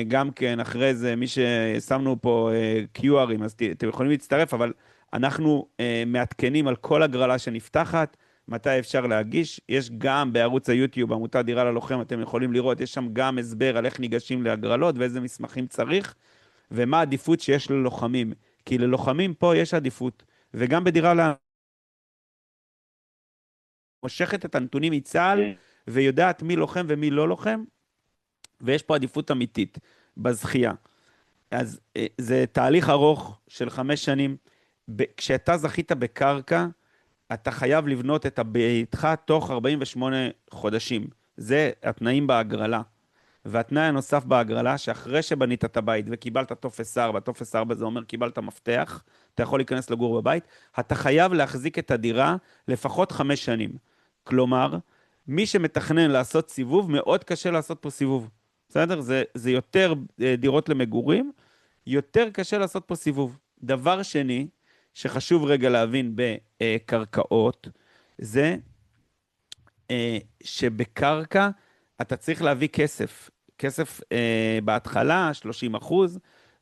B: גם כן אחרי זה, מי ששמנו פה QRים, אז אתם יכולים להצטרף, אבל אנחנו מעדכנים על כל הגרלה שנפתחת, מתי אפשר להגיש. יש גם בערוץ היוטיוב, עמותת דירה ללוחם, אתם יכולים לראות, יש שם גם הסבר על איך ניגשים להגרלות ואיזה מסמכים צריך, ומה העדיפות שיש ללוחמים. כי ללוחמים פה יש עדיפות, וגם בדירה מושכת את הנתונים מצה"ל, ויודעת מי לוחם ומי לא לוחם, ויש פה עדיפות אמיתית בזכייה. אז זה תהליך ארוך של 5 שנים. כשאתה זכית בקרקע, אתה חייב לבנות את ביתך תוך 48 חודשים. זה התנאים בהגרלה. והתנאי הנוסף בהגרלה, שאחרי שבנית את הבית וקיבלת טופס 4, טופס 4 זה אומר קיבלת מפתח, אתה יכול להיכנס לגור בבית, אתה חייב להחזיק את הדירה לפחות 5 שנים. כלומר, מי שמתכנן לעשות סיבוב, מאוד קשה לעשות פה סיבוב. בסדר? זה יותר דירות למגורים, יותר קשה לעשות פה סיבוב. דבר שני, שחשוב רגע להבין בקרקעות, זה שבקרקע אתה צריך להביא כסף. כסף בהתחלה, 30%,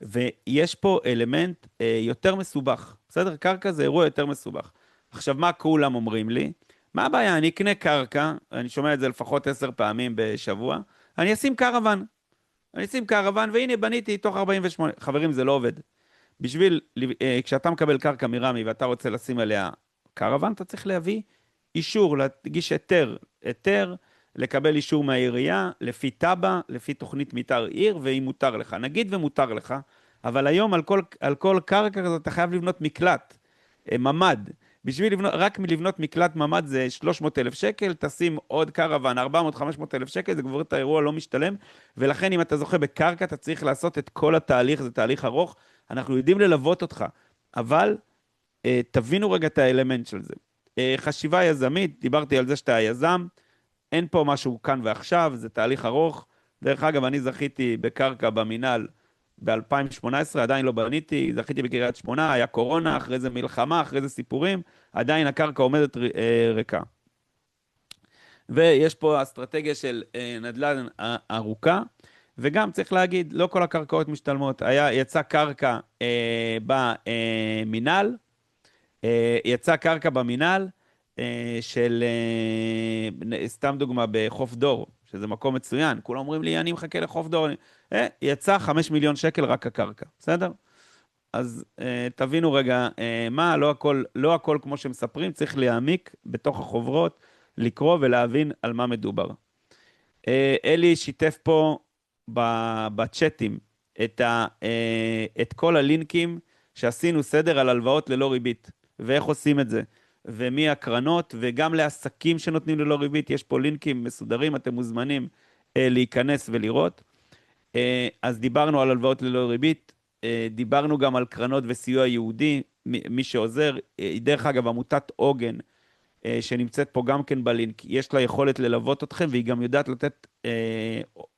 B: ויש פה אלמנט יותר מסובך. בסדר? קרקע זה אירוע יותר מסובך. עכשיו, מה כולם אומרים לי? מה הבעיה? אני אקנה קרקע, אני שומע את זה לפחות 10 פעמים בשבוע, אני אשים קרוון. אני אשים קרוון, והנה בניתי תוך 48. חברים, זה לא עובד. כשאתה מקבל קרקע מרמי ואתה רוצה לשים עליה קרוון, אתה צריך להביא אישור, להגיש היתר, לקבל אישור מהעירייה, לפי טאבה, לפי תוכנית מתאר עיר, ואם מותר לך. נגיד ומותר לך, אבל היום על כל קרקע כזאת אתה חייב לבנות מקלט, ממד. רק מלבנות מקלט ממד זה 300,000 שקל, תשים עוד קרוון, 400-500 אלף שקל, זה כבר את האירוע לא משתלם, ולכן אם אתה זוכה בקרקע, אתה צריך לעשות את כל התהליך, זה תהליך ארוך, אנחנו יודעים ללוות אותך, אבל תבינו רגע את האלמנט של זה. חשיבה יזמית, דיברתי על זה שאתה היזם, אין פה משהו כאן ועכשיו, זה תהליך ארוך. דרך אגב, אני זכיתי בקרקע במינהל ב-2018, עדיין לא בניתי, זכיתי בקריית שמונה, היה קורונה, אחרי זה מלחמה, אחרי זה סיפורים, עדיין הקרקע עומדת ריקה. ויש פה אסטרטגיה של נדל"ן ארוכה, וגם צריך להגיד, לא כל הקרקעות משתלמות. יצא קרקע במינהל, של, סתם דוגמה, בחוף דור, שזה מקום מצוין. כולם אומרים לי, אני מחכה לחוף דור. יצא 5 מיליון שקל רק הקרקע, בסדר? אז תבינו רגע, לא הכל כמו שמספרים, צריך להעמיק בתוך החוברות, לקרוא ולהבין על מה מדובר. אלי שיתף פה בצ'אטים את כל הלינקים שעשינו סדר על הלוואות ללא ריבית, ואיך עושים את זה, ומי הקרנות, וגם לעסקים שנותנים ללא ריבית, יש פה לינקים מסודרים, אתם מוזמנים להיכנס ולראות. אז דיברנו על הלוואות ללא ריבית, דיברנו גם על קרנות וסיוע יהודי, מי שעוזר, דרך אגב, עמותת עוגן, שנמצאת פה גם כן בלינק, יש לה יכולת ללוות אתכם, והיא גם יודעת לתת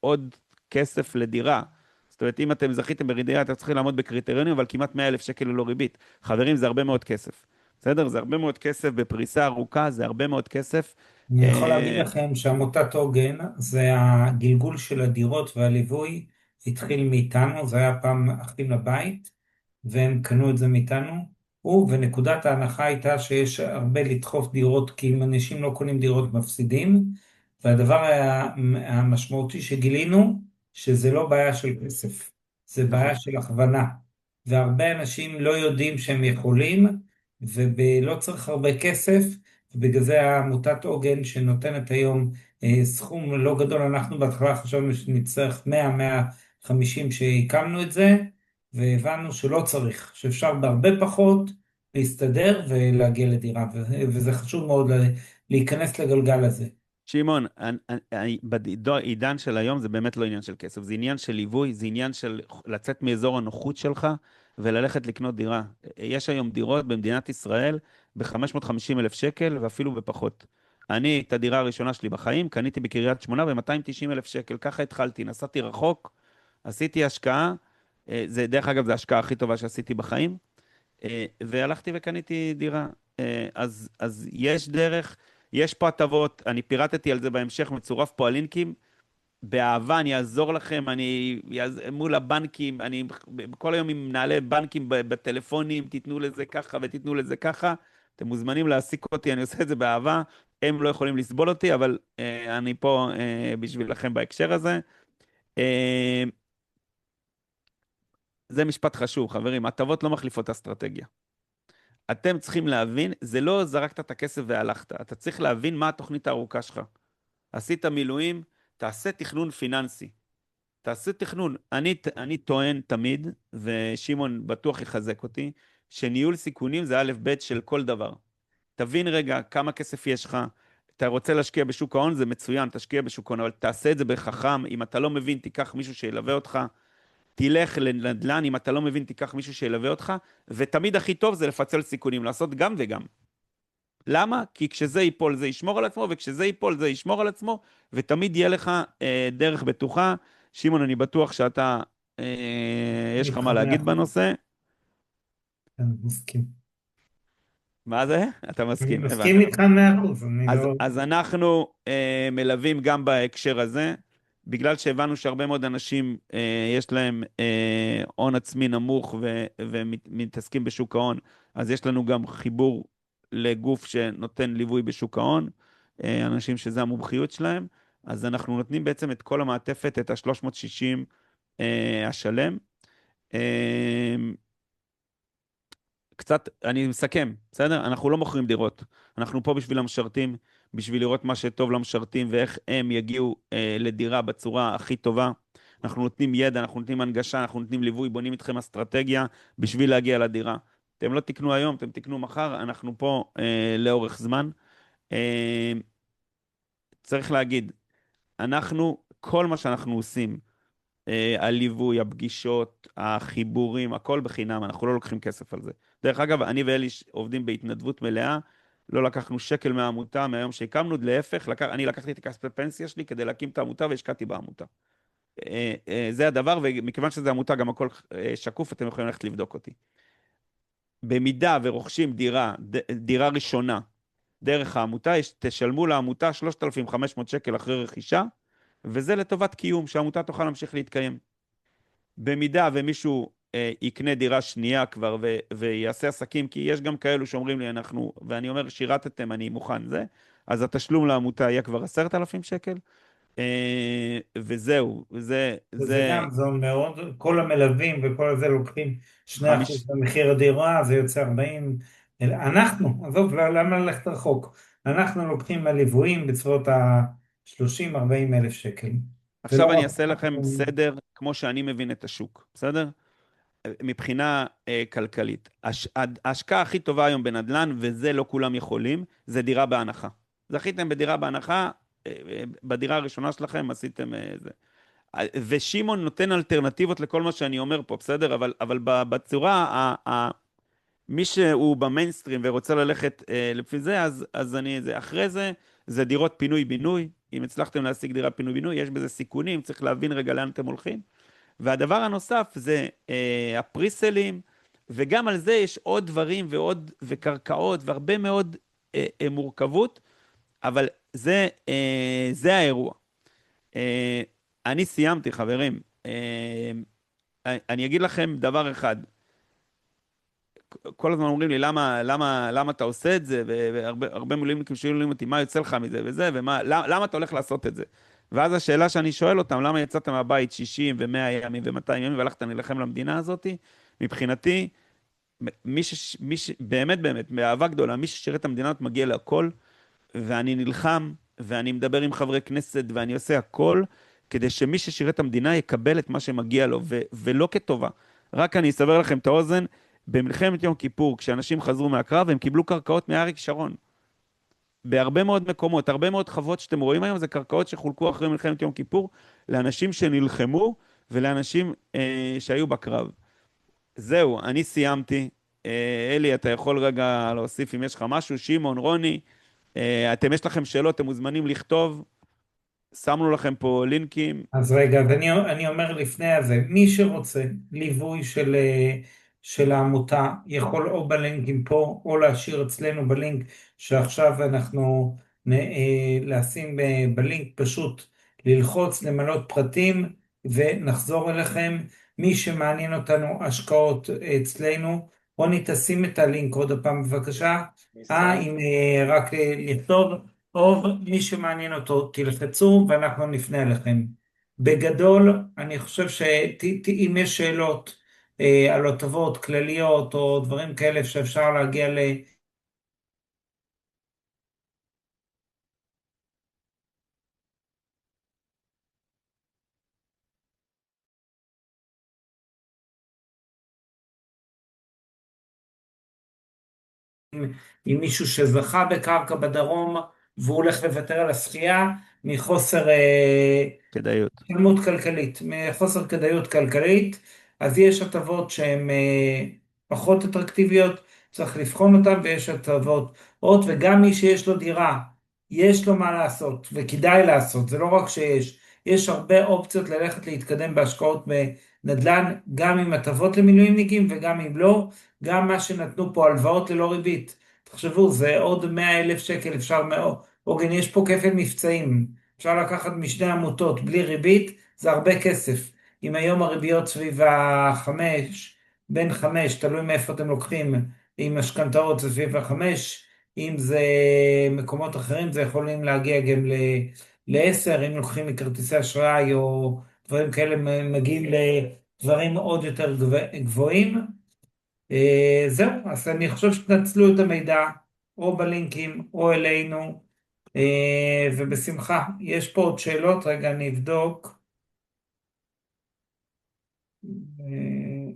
B: עוד כסף לדירה. זאת אומרת, אם אתם זכיתם בדירה, אתם צריכים לעמוד בקריטריונים, אבל כמעט 100,000 שקל ללא ריבית. חברים, זה הרבה מאוד כסף. בסדר? זה הרבה מאוד כסף בפריסה ארוכה, זה הרבה מאוד כסף.
A: אני יכול להגיד לכם שעמותת עוגן זה הגלגול של הדירות והליווי התחיל מאיתנו, זה היה פעם אחים לבית, והם קנו את זה מאיתנו, ונקודת ההנחה הייתה שיש הרבה לדחוף דירות, כי אם אנשים לא קונים דירות מפסידים, והדבר המשמעותי שגילינו, שזה לא בעיה של כסף, זה בעיה של הכוונה, והרבה אנשים לא יודעים שהם יכולים, ולא צריך הרבה כסף, ובגלל זה עמותת עוגן שנותנת היום סכום לא גדול, אנחנו בהתחלה חשבנו שנצטרך 100-150 שהקמנו את זה, והבנו שלא צריך, שאפשר בהרבה פחות להסתדר ולהגיע לדירה, וזה חשוב מאוד להיכנס לגלגל הזה.
B: שמעון, בעידן של היום זה באמת לא עניין של כסף, זה עניין של ליווי, זה עניין של לצאת מאזור הנוחות שלך וללכת לקנות דירה. יש היום דירות במדינת ישראל ב-550,000 שקל ואפילו בפחות. אני את הדירה הראשונה שלי בחיים קניתי בקריית שמונה ב-290,000 שקל, ככה התחלתי, נסעתי רחוק, עשיתי השקעה, דרך אגב, זו ההשקעה הכי טובה שעשיתי בחיים, והלכתי וקניתי דירה. אז יש דרך, יש פה הטבות, אני פירטתי על זה בהמשך, מצורף פה הלינקים, באהבה אני אעזור לכם, מול הבנקים, אני כל היום עם מנהלי בנקים בטלפונים, תיתנו לזה ככה ותיתנו לזה ככה, אתם מוזמנים להעסיק אותי, אני עושה את זה באהבה, הם לא יכולים לסבול אותי, אבל אני פה בשבילכם בהקשר הזה. אה, זה משפט חשוב, חברים, הטבות לא מחליפות אסטרטגיה. אתם צריכים להבין, זה לא זרקת את הכסף והלכת, אתה צריך להבין מה התוכנית הארוכה שלך. עשית מילואים, תעשה תכנון פיננסי. תעשה תכנון. אני טוען תמיד, ושמעון בטוח יחזק אותי, שניהול סיכונים זה א' ב' של כל דבר. תבין רגע כמה כסף יש לך, אתה רוצה להשקיע בשוק ההון, זה מצוין, תשקיע בשוק ההון, אבל תעשה את זה בחכם, אם אתה לא מבין, תיקח מישהו שילווה אותך, תלך לנדל"ן, אם אתה לא מבין, תיקח מישהו שילווה אותך, ותמיד הכי טוב זה לפצל סיכונים, לעשות גם וגם. למה? כי כשזה ייפול זה ישמור על עצמו, וכשזה ייפול זה ישמור על עצמו, ותמיד יהיה לך דרך בטוחה. שמעון, אני בטוח שאתה, יש לך
A: איתך
B: מה להגיד
A: 100%.
B: בנושא.
A: אני מסכים.
B: מה זה? אתה
A: אני
B: מסכים,
A: מסכים
B: הבנתי.
A: איתך 100%. אני לא...
B: אז אנחנו מלווים גם בהקשר הזה, בגלל שהבנו שהרבה מאוד אנשים יש להם הון עצמי נמוך ומתעסקים בשוק ההון, אז יש לנו גם חיבור לגוף שנותן ליווי בשוק ההון, אנשים שזה המומחיות שלהם, אז אנחנו נותנים בעצם את כל המעטפת, את ה-360 השלם. אה, קצת, אני מסכם, בסדר? אנחנו לא מוכרים דירות. אנחנו פה בשביל המשרתים, בשביל לראות מה שטוב למשרתים ואיך הם יגיעו לדירה בצורה הכי טובה. אנחנו נותנים ידע, אנחנו נותנים הנגשה, אנחנו נותנים ליווי, בונים איתכם אסטרטגיה בשביל להגיע לדירה. אתם לא תקנו היום, אתם תקנו מחר, אנחנו פה לאורך זמן. אה, צריך להגיד, כל מה שאנחנו עושים, הליווי, הפגישות, החיבורים, הכל בחינם, אנחנו לא לוקחים כסף על זה. דרך אגב, אני ואלי עובדים בהתנדבות מלאה, לא לקחנו שקל מהעמותה מהיום שהקמנו, להפך, אני לקחתי את כספי פנסיה שלי כדי להקים את העמותה והשקעתי בעמותה. זה הדבר, ומכיוון שזו עמותה, גם הכל שקוף, אתם יכולים ללכת לבדוק אותי. במידה ורוכשים דירה ראשונה דרך העמותה, תשלמו לעמותה 3,500 שקל אחרי רכישה, וזה לטובת קיום, שהעמותה תוכל להמשיך להתקיים. במידה ומישהו יקנה דירה שנייה כבר ויעשה עסקים, כי יש גם כאלו שאומרים לי, ואני אומר, שירתתם, אני מוכן זה, אז התשלום לעמותה יהיה כבר 10,000 שקל, וזהו,
A: וזה
B: זה
A: גם, זה מאוד, כל המלווים וכל זה לוקחים 2%
B: חמיש...
A: במחיר הדירה, זה יוצא 40. אנחנו, עזוב, למה ללכת רחוק? אנחנו לוקחים מהליוויים בצורות ה-30-40 אלף שקל. ולא
B: עכשיו אני
A: רק
B: אעשה לכם
A: אנחנו...
B: סדר כמו שאני מבין את השוק, בסדר? מבחינה כלכלית. ההשקעה הכי טובה היום בנדל"ן, וזה לא כולם יכולים, זה דירה בהנחה. זכיתם בדירה בהנחה, בדירה הראשונה שלכם עשיתם זה. ושמעון נותן אלטרנטיבות לכל מה שאני אומר פה, בסדר? אבל בצורה, מי שהוא במיינסטרים ורוצה ללכת לפי זה, אז אחרי זה, זה דירות פינוי-בינוי. אם הצלחתם להשיג דירה פינוי-בינוי, יש בזה סיכונים, צריך להבין רגע לאן אתם הולכים. והדבר הנוסף זה הפריסלים, וגם על זה יש עוד דברים וקרקעות והרבה מאוד מורכבות, אבל זה האירוע. אני סיימתי, חברים. אני אגיד לכם דבר אחד. כל הזמן אומרים לי, למה אתה עושה את זה? והרבה מילואימניקים שואלים אותי, מה יוצא לך מזה וזה, למה אתה הולך לעשות את זה? ואז השאלה שאני שואל אותם, למה יצאת מהבית 60 ו-100 ימים ו-200 ימים והלכת להילחם למדינה הזאת? מבחינתי, באמת, באמת, באהבה גדולה, מי ששירת את המדינה הזאת מגיע להכל, ואני נלחם, ואני מדבר עם חברי כנסת, ואני עושה הכל, כדי שמי ששירת את המדינה יקבל את מה שמגיע לו, ולא כטובה. רק אני אסבר לכם את האוזן, במלחמת יום כיפור, כשאנשים חזרו מהקרב, הם קיבלו קרקעות מאריק שרון. בהרבה מאוד מקומות, הרבה מאוד חוות שאתם רואים היום, זה קרקעות שחולקו אחרי מלחמת יום כיפור, לאנשים שנלחמו, ולאנשים שהיו בקרב. זהו, אני סיימתי. אלי, אתה יכול רגע להוסיף אם יש לך משהו, שמעון, רוני, יש לכם שאלות, אתם מוזמנים לכתוב, שמנו לכם פה לינקים.
A: אז רגע, אני אומר לפני הזה, מי שרוצה ליווי של העמותה, יכול או בלינקים פה, או להשאיר אצלנו בלינק, שעכשיו אנחנו לשים בלינק, פשוט ללחוץ, למלות פרטים, ונחזור אליכם. מי שמעניין אותנו השקעות אצלנו, רוני, תשים את הלינק עוד הפעם בבקשה.
D: אני שם.
A: אם רק לכתוב, או מי שמעניין אותו תלחצו ואנחנו נפנה אליכם. בגדול, אני חושב שאם יש שאלות על הטבות כלליות או דברים כאלה שאפשר להגיע עם מישהו שזכה בקרקע בדרום והוא הולך לוותר על השכייה מחוסר
B: כדאיות.
A: התקדמות כלכלית, מחוסר כדאיות כלכלית, אז יש הטבות שהן פחות אטרקטיביות, צריך לבחון אותן, ויש הטבות עוד, וגם מי שיש לו דירה, יש לו מה לעשות, וכדאי לעשות, זה לא רק שיש, יש הרבה אופציות ללכת להתקדם בהשקעות בנדל"ן, גם עם הטבות למילואימניקים וגם אם לא, גם מה שנתנו פה הלוואות ללא ריבית, תחשבו, זה עוד 100,000 שקל אפשר מאוד, עוגן, יש פה כפל מבצעים, אפשר לקחת משני עמותות בלי ריבית, זה הרבה כסף. אם היום הריביות סביב החמש, בין חמש, תלוי מאיפה אתם לוקחים, עם משכנתאות זה סביב החמש, אם זה מקומות אחרים זה יכולים להגיע גם ל-10, אם לוקחים מכרטיסי אשראי או דברים כאלה מגיעים לדברים עוד יותר גבוהים. זהו, אז אני חושב שתנצלו את המידע או בלינקים או אלינו. ובשמחה, יש פה עוד שאלות, רגע אני אבדוק. אה,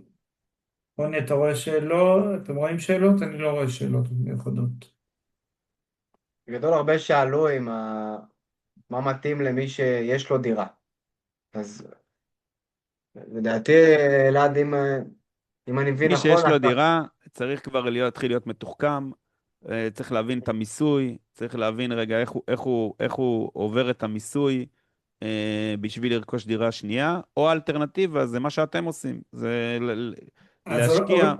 A: רוני, אתה רואה שאלות? אתם רואים שאלות? אני לא רואה שאלות מיוחדות.
D: בגדול הרבה שאלו מה מתאים למי שיש לו דירה. אז לדעתי, אלעד, אם אני מבין
B: מי
D: נכון,
B: שיש לו דירה צריך כבר להתחיל להיות מתוחכם, צריך להבין את המיסוי, צריך להבין רגע איך הוא עובר את המיסוי בשביל לרכוש דירה שנייה, או האלטרנטיבה זה מה שאתם עושים, זה
A: אז,
B: להשקיע.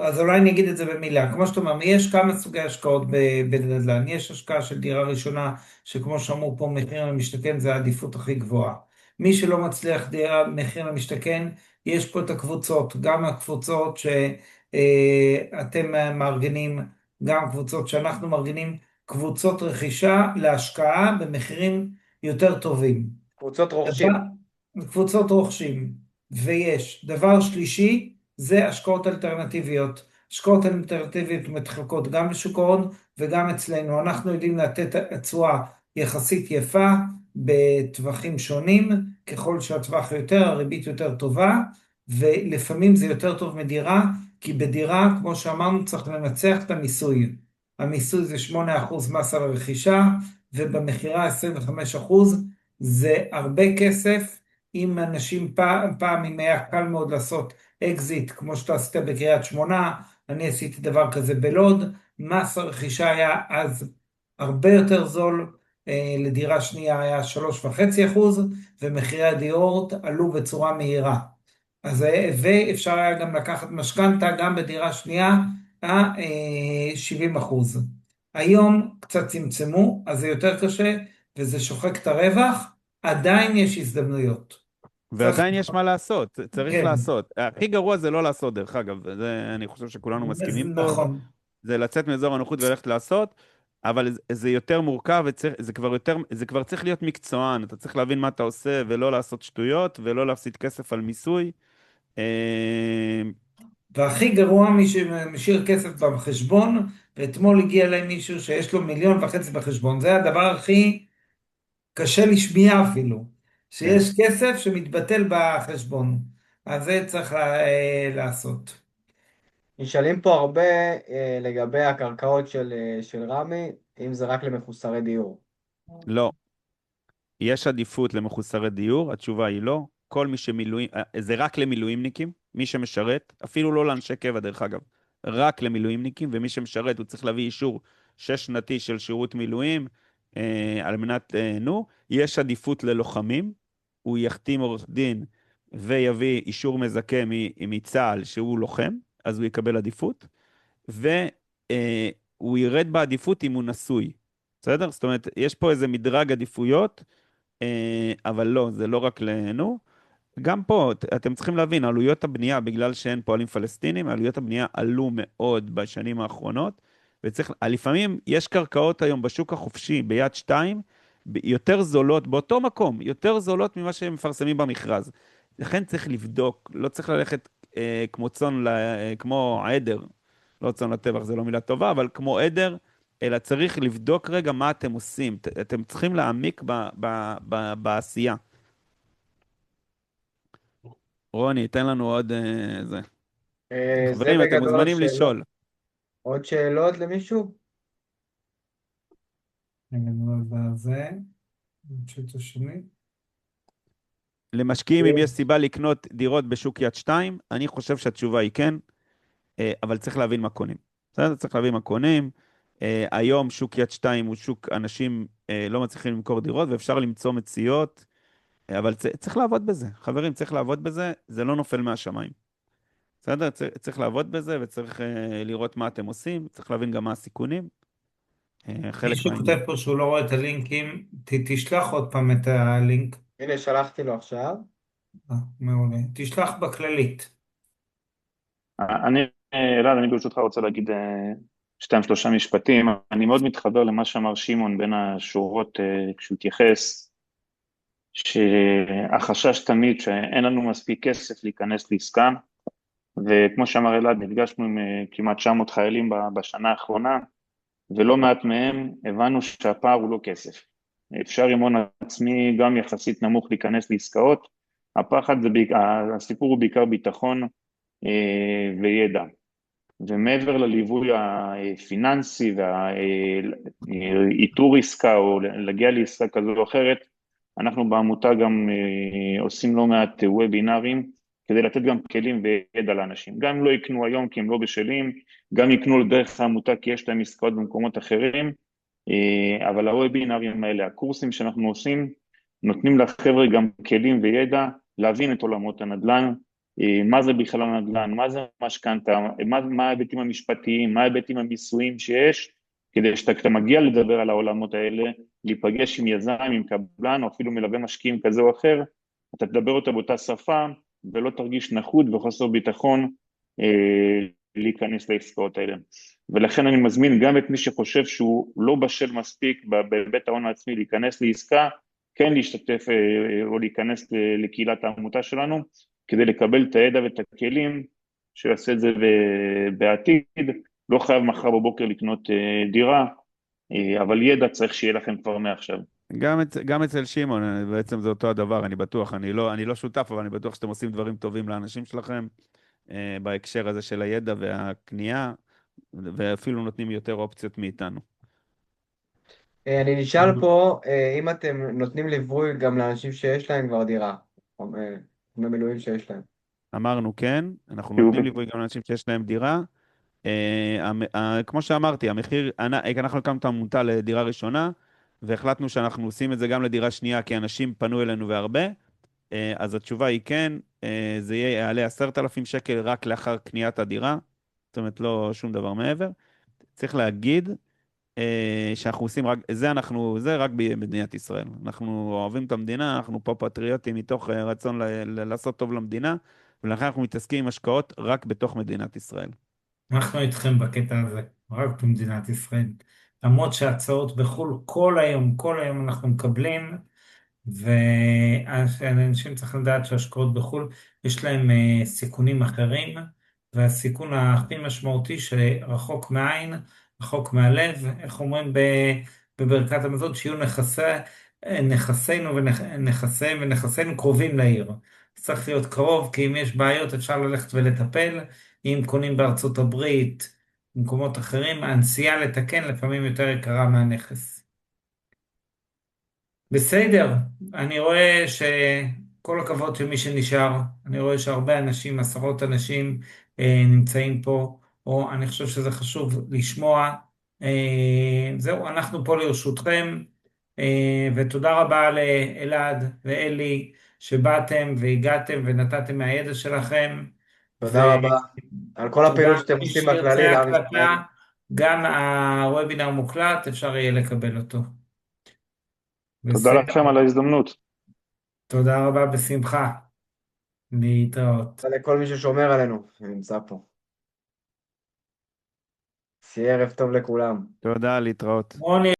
A: אז אולי אני אגיד את זה במילה. כמו שאתה אומר, יש כמה סוגי השקעות בנדל"ן. יש השקעה של דירה ראשונה, שכמו שאמרו פה, מחיר למשתכן זה העדיפות הכי גבוהה. מי שלא מצליח דירה מחיר למשתכן, יש פה את הקבוצות, גם הקבוצות שאתם מארגנים, גם קבוצות שאנחנו מארגנים, קבוצות רכישה להשקעה במחירים יותר טובים.
D: קבוצות
A: דבר,
D: רוכשים.
A: קבוצות רוכשים, ויש. דבר שלישי, זה השקעות אלטרנטיביות. השקעות אלטרנטיביות מתחלקות גם בשוק ההון וגם אצלנו. אנחנו יודעים לתת תשואה יחסית יפה בטווחים שונים, ככל שהטווח יותר, הריבית יותר טובה, ולפעמים זה יותר טוב מדירה, כי בדירה, כמו שאמרנו, צריך לנצח את המיסוי. המיסוי זה 8% מס על הרכישה, ובמחירה 25%. זה הרבה כסף, אם אנשים פעם אם היה קל מאוד לעשות אקזיט, כמו שאתה עשית בקריית שמונה, אני עשיתי דבר כזה בלוד, מס הרכישה היה אז הרבה יותר זול, לדירה שנייה היה 3.5%, ומחירי הדירות עלו בצורה מהירה. אז, ואפשר היה גם לקחת משכנתה גם בדירה שנייה, 70%. היום קצת צמצמו, אז זה יותר קשה, וזה שוחק את הרווח, עדיין יש הזדמנויות. צריך,
B: ועדיין יש מה לעשות, צריך
A: כן,
B: לעשות. הכי גרוע זה לא לעשות, דרך אגב, זה, אני חושב שכולנו מסכימים פה,
A: נכון.
B: זה לצאת מאזור הנוחות וללכת לעשות, אבל זה יותר מורכב, זה כבר צריך להיות מקצוען, אתה צריך להבין מה אתה עושה, ולא לעשות שטויות, ולא להפסיד כסף על מיסוי.
A: והכי גרוע מי שמשאיר כסף בחשבון, ואתמול הגיע אליי מישהו שיש לו 1.5 מיליון בחשבון, זה הדבר הכי קשה לשמיעה אפילו,
B: כן.
A: שיש כסף שמתבטל בחשבון, אז זה צריך לעשות.
D: נשאלים פה הרבה לגבי הקרקעות של רמי, אם זה רק למחוסרי דיור.
B: לא. יש עדיפות למחוסרי דיור? התשובה היא לא. כל מי שמילואים, זה רק למילואימניקים, מי שמשרת, אפילו לא לאנשי קבע דרך אגב, רק למילואימניקים, ומי שמשרת הוא צריך להביא אישור 6 שנתי של שירות מילואים, על מנת, יש עדיפות ללוחמים, הוא יחתים עורך דין ויביא אישור מזכה מצה"ל שהוא לוחם, אז הוא יקבל עדיפות, והוא ירד בעדיפות אם הוא נשוי. בסדר? זאת אומרת, יש פה איזה מדרג עדיפויות, אבל לא, זה לא רק לנו. גם פה, אתם צריכים להבין, עלויות הבנייה, בגלל שאין פועלים פלסטינים, עלויות הבנייה עלו מאוד בשנים האחרונות, לפעמים יש קרקעות היום בשוק החופשי ביד שתיים, יותר זולות, באותו מקום, יותר זולות ממה שהם מפרסמים במכרז. לכן צריך לבדוק, לא צריך ללכת כמו כמו עדר, לא צאן לטבח, זה לא מילה טובה, אבל כמו עדר, אלא צריך לבדוק רגע מה אתם עושים. אתם צריכים להעמיק בעשייה. רוני, תן לנו עוד זה.
D: זה
B: חברים, אתם
D: בגדול
B: מוזמנים
D: השאלות.
B: לשאול.
D: עוד שאלות למישהו?
A: זה, פשוט השני.
B: למשקיעים, אם יש סיבה לקנות דירות בשוק יד שתיים, אני חושב שהתשובה היא כן, אבל צריך להבין מה קונים. בסדר? צריך להבין מה קונים. היום שוק יד שתיים הוא שוק, אנשים לא מצליחים למכור דירות, ואפשר למצוא מציאות, אבל צריך לעבוד בזה. חברים, צריך לעבוד בזה, זה לא נופל מהשמיים. בסדר? צריך לעבוד בזה, וצריך לראות מה אתם עושים, צריך להבין גם מה הסיכונים. חלק
A: מישהו
B: מהעניין.
A: כותב פה שהוא לא רואה את הלינקים, תשלח עוד פעם את הלינק.
D: הנה, שלחתי לו עכשיו.
A: מעולה. תשלח בכללית.
C: אני, אלעד, אני ברשותך רוצה להגיד שתיים שלושה משפטים. אני מאוד מתחבר למה שאמר שמעון בין השורות כשהוא התייחס, שהחשש תמיד שאין לנו מספיק כסף להיכנס לעסקה, וכמו שאמר אלעד, נפגשנו עם כמעט 900 חיילים בשנה האחרונה, ולא מעט מהם הבנו שהפער הוא לא כסף. אפשר עם הון עצמי גם יחסית נמוך להיכנס לעסקאות, הפחד זה הסיפור הוא בעיקר ביטחון וידע. ומעבר לליווי הפיננסי והאיתור עסקה או להגיע לעסקה כזו או אחרת, אנחנו בעמותה גם עושים לא מעט וובינרים, כדי לתת גם כלים וידע לאנשים. גם אם לא יקנו היום כי הם לא בשלים, גם יקנו דרך העמותה כי יש להם עסקאות במקומות אחרים, אבל הוובינרים האלה, הקורסים שאנחנו עושים, נותנים לחבר'ה גם כלים וידע, להבין את עולמות הנדל"ן, מה זה בכלל הנדל"ן, מה זה משכנתא, מה ההיבטים המשפטיים, מה ההיבטים המיסויים שיש, כדי שאתה מגיע לדבר על העולמות האלה, להיפגש עם יזם, עם קבלן, או אפילו מלווה משקיעים כזה או אחר, אתה תדבר אותה באותה שפה, ולא תרגיש נחות וחוסר ביטחון להיכנס לעסקאות האלה. ולכן אני מזמין גם את מי שחושב שהוא לא בשל מספיק בבית ההון העצמי להיכנס לעסקה, כן להשתתף או להיכנס לקהילת העמותה שלנו, כדי לקבל את הידע ואת הכלים שיעשה את זה בעתיד. לא חייב מחר בבוקר לקנות דירה, אבל ידע צריך שיהיה לכם כבר מעכשיו.
B: גם אצל שמעון, בעצם זה אותו הדבר, אני בטוח, אני לא שותף, אבל אני בטוח שאתם עושים דברים טובים לאנשים שלכם, בהקשר הזה של הידע והקנייה, ואפילו נותנים יותר אופציות מאיתנו.
D: אני נשאל פה אם אתם נותנים ליווי גם לאנשים שיש להם כבר דירה, או במילואים שיש להם.
B: אמרנו כן, אנחנו
C: חיובי.
B: נותנים ליווי גם לאנשים שיש להם דירה. כמו שאמרתי, אנחנו הקמנו את העמותה לדירה ראשונה, והחלטנו שאנחנו עושים את זה גם לדירה שנייה, כי אנשים פנו אלינו והרבה. אז התשובה היא כן, זה יעלה 10,000 שקל רק לאחר קניית הדירה, זאת אומרת לא שום דבר מעבר. צריך להגיד שאנחנו עושים זה רק במדינת ישראל. אנחנו אוהבים את המדינה, אנחנו פה פטריוטים מתוך רצון לעשות טוב למדינה, ולכן אנחנו מתעסקים עם השקעות רק בתוך מדינת ישראל.
A: אנחנו איתכם בקטע הזה, רק במדינת ישראל. למרות שהצעות בחו"ל כל היום אנחנו מקבלים, ואנשים צריכים לדעת שהשקעות בחו"ל יש להם סיכונים אחרים, והסיכון הכי משמעותי שרחוק מהעין, רחוק מהלב, איך אומרים בברכת המזון, שיהיו נכסינו ונכסינו קרובים לעיר. צריך להיות קרוב, כי אם יש בעיות אפשר ללכת ולטפל. אם קונים בארצות הברית, במקומות אחרים, הנסיעה לתקן לפעמים יותר יקרה מהנכס. בסדר, אני רואה שכל הכבוד של מי שנשאר, אני רואה שהרבה אנשים, עשרות אנשים נמצאים פה, או אני חושב שזה חשוב לשמוע. זהו, אנחנו פה לרשותכם, ותודה רבה לאלעד ואלי שבאתם והגעתם ונתתם מהידע שלכם.
D: תודה רבה על כל
A: תודה
D: הפעילות שאתם
A: למי
D: עושים
A: שירצה
D: בכללי לעם ישראל.
A: הקלטה, גם הוובינר מוקלט, אפשר יהיה לקבל אותו.
C: תודה
A: בסדר,
C: לכם על ההזדמנות.
A: תודה רבה, בשמחה. להתראות.
D: לכל מי ששומר עלינו, שנמצא פה. שיהיה ערב טוב לכולם.
B: תודה, להתראות.
A: רוני,